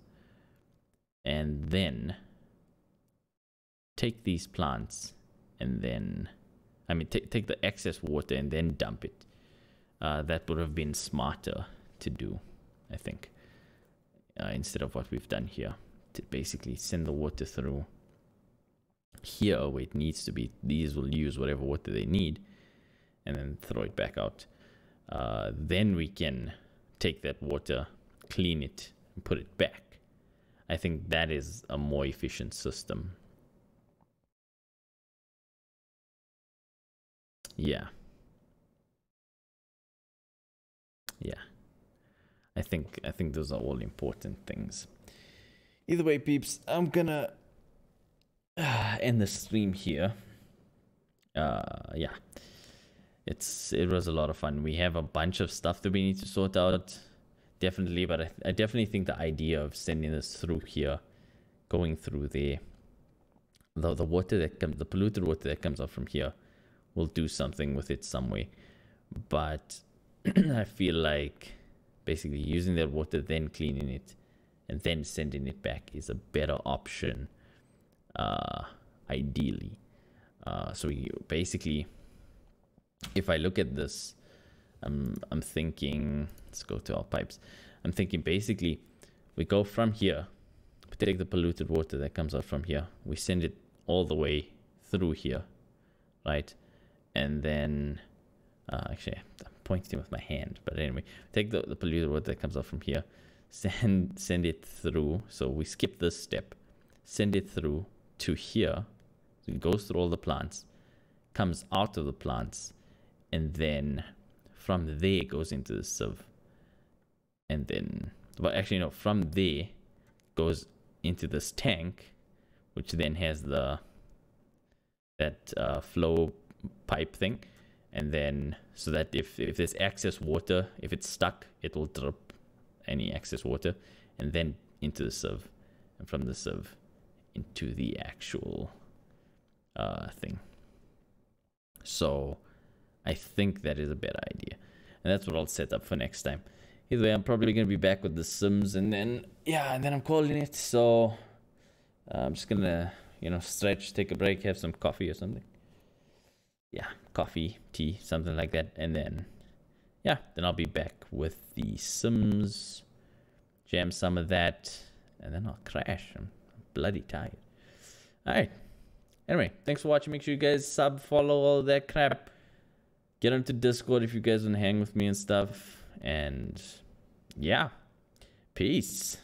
and then take these plants and then, I mean, take the excess water and then dump it. That would have been smarter to do, I think, instead of what we've done here, to basically send the water through here where it needs to be. These will use whatever water they need and then throw it back out. Then we can take that water, clean it, and put it back. I think that is a more efficient system. Yeah. I think those are all important things. Either way, peeps, I'm gonna end the stream here. Yeah, it was a lot of fun. We have a bunch of stuff that we need to sort out, definitely, but I definitely think the idea of sending this through here, going through there, the water that comes, the polluted water that comes out from here, will do something with it some way. But I feel like basically using that water, then cleaning it, and then sending it back is a better option, ideally. So we basically, if I look at this, I'm thinking, let's go to our pipes. I'm thinking basically we go from here, we take the polluted water that comes out from here, we send it all the way through here, right? And then actually I'm pointing with my hand, but anyway, take the polluted water that comes out from here, send it through. So we skip this step, send it through to here. So it goes through all the plants, comes out of the plants, and then from there it goes into the sieve. And then, well, actually no, from there goes into this tank, which then has that flow pipe thing. And then, so that if there's excess water, if it's stuck, it will drip any excess water, and then into the sieve, and from the sieve into the actual thing. So I think that is a better idea, and that's what I'll set up for next time. Either way, I'm probably going to be back with the Sims, and then, yeah, and then I'm calling it. So I'm just going to, stretch, take a break, have some coffee or something. Yeah, coffee, tea, something like that. And then yeah, then I'll be back with the Sims, jam some of that, and then I'll crash. I'm bloody tired. All right. Anyway, thanks for watching. Make sure you guys sub, follow, all that crap. Get onto Discord if you guys want to hang with me and stuff. And yeah, peace.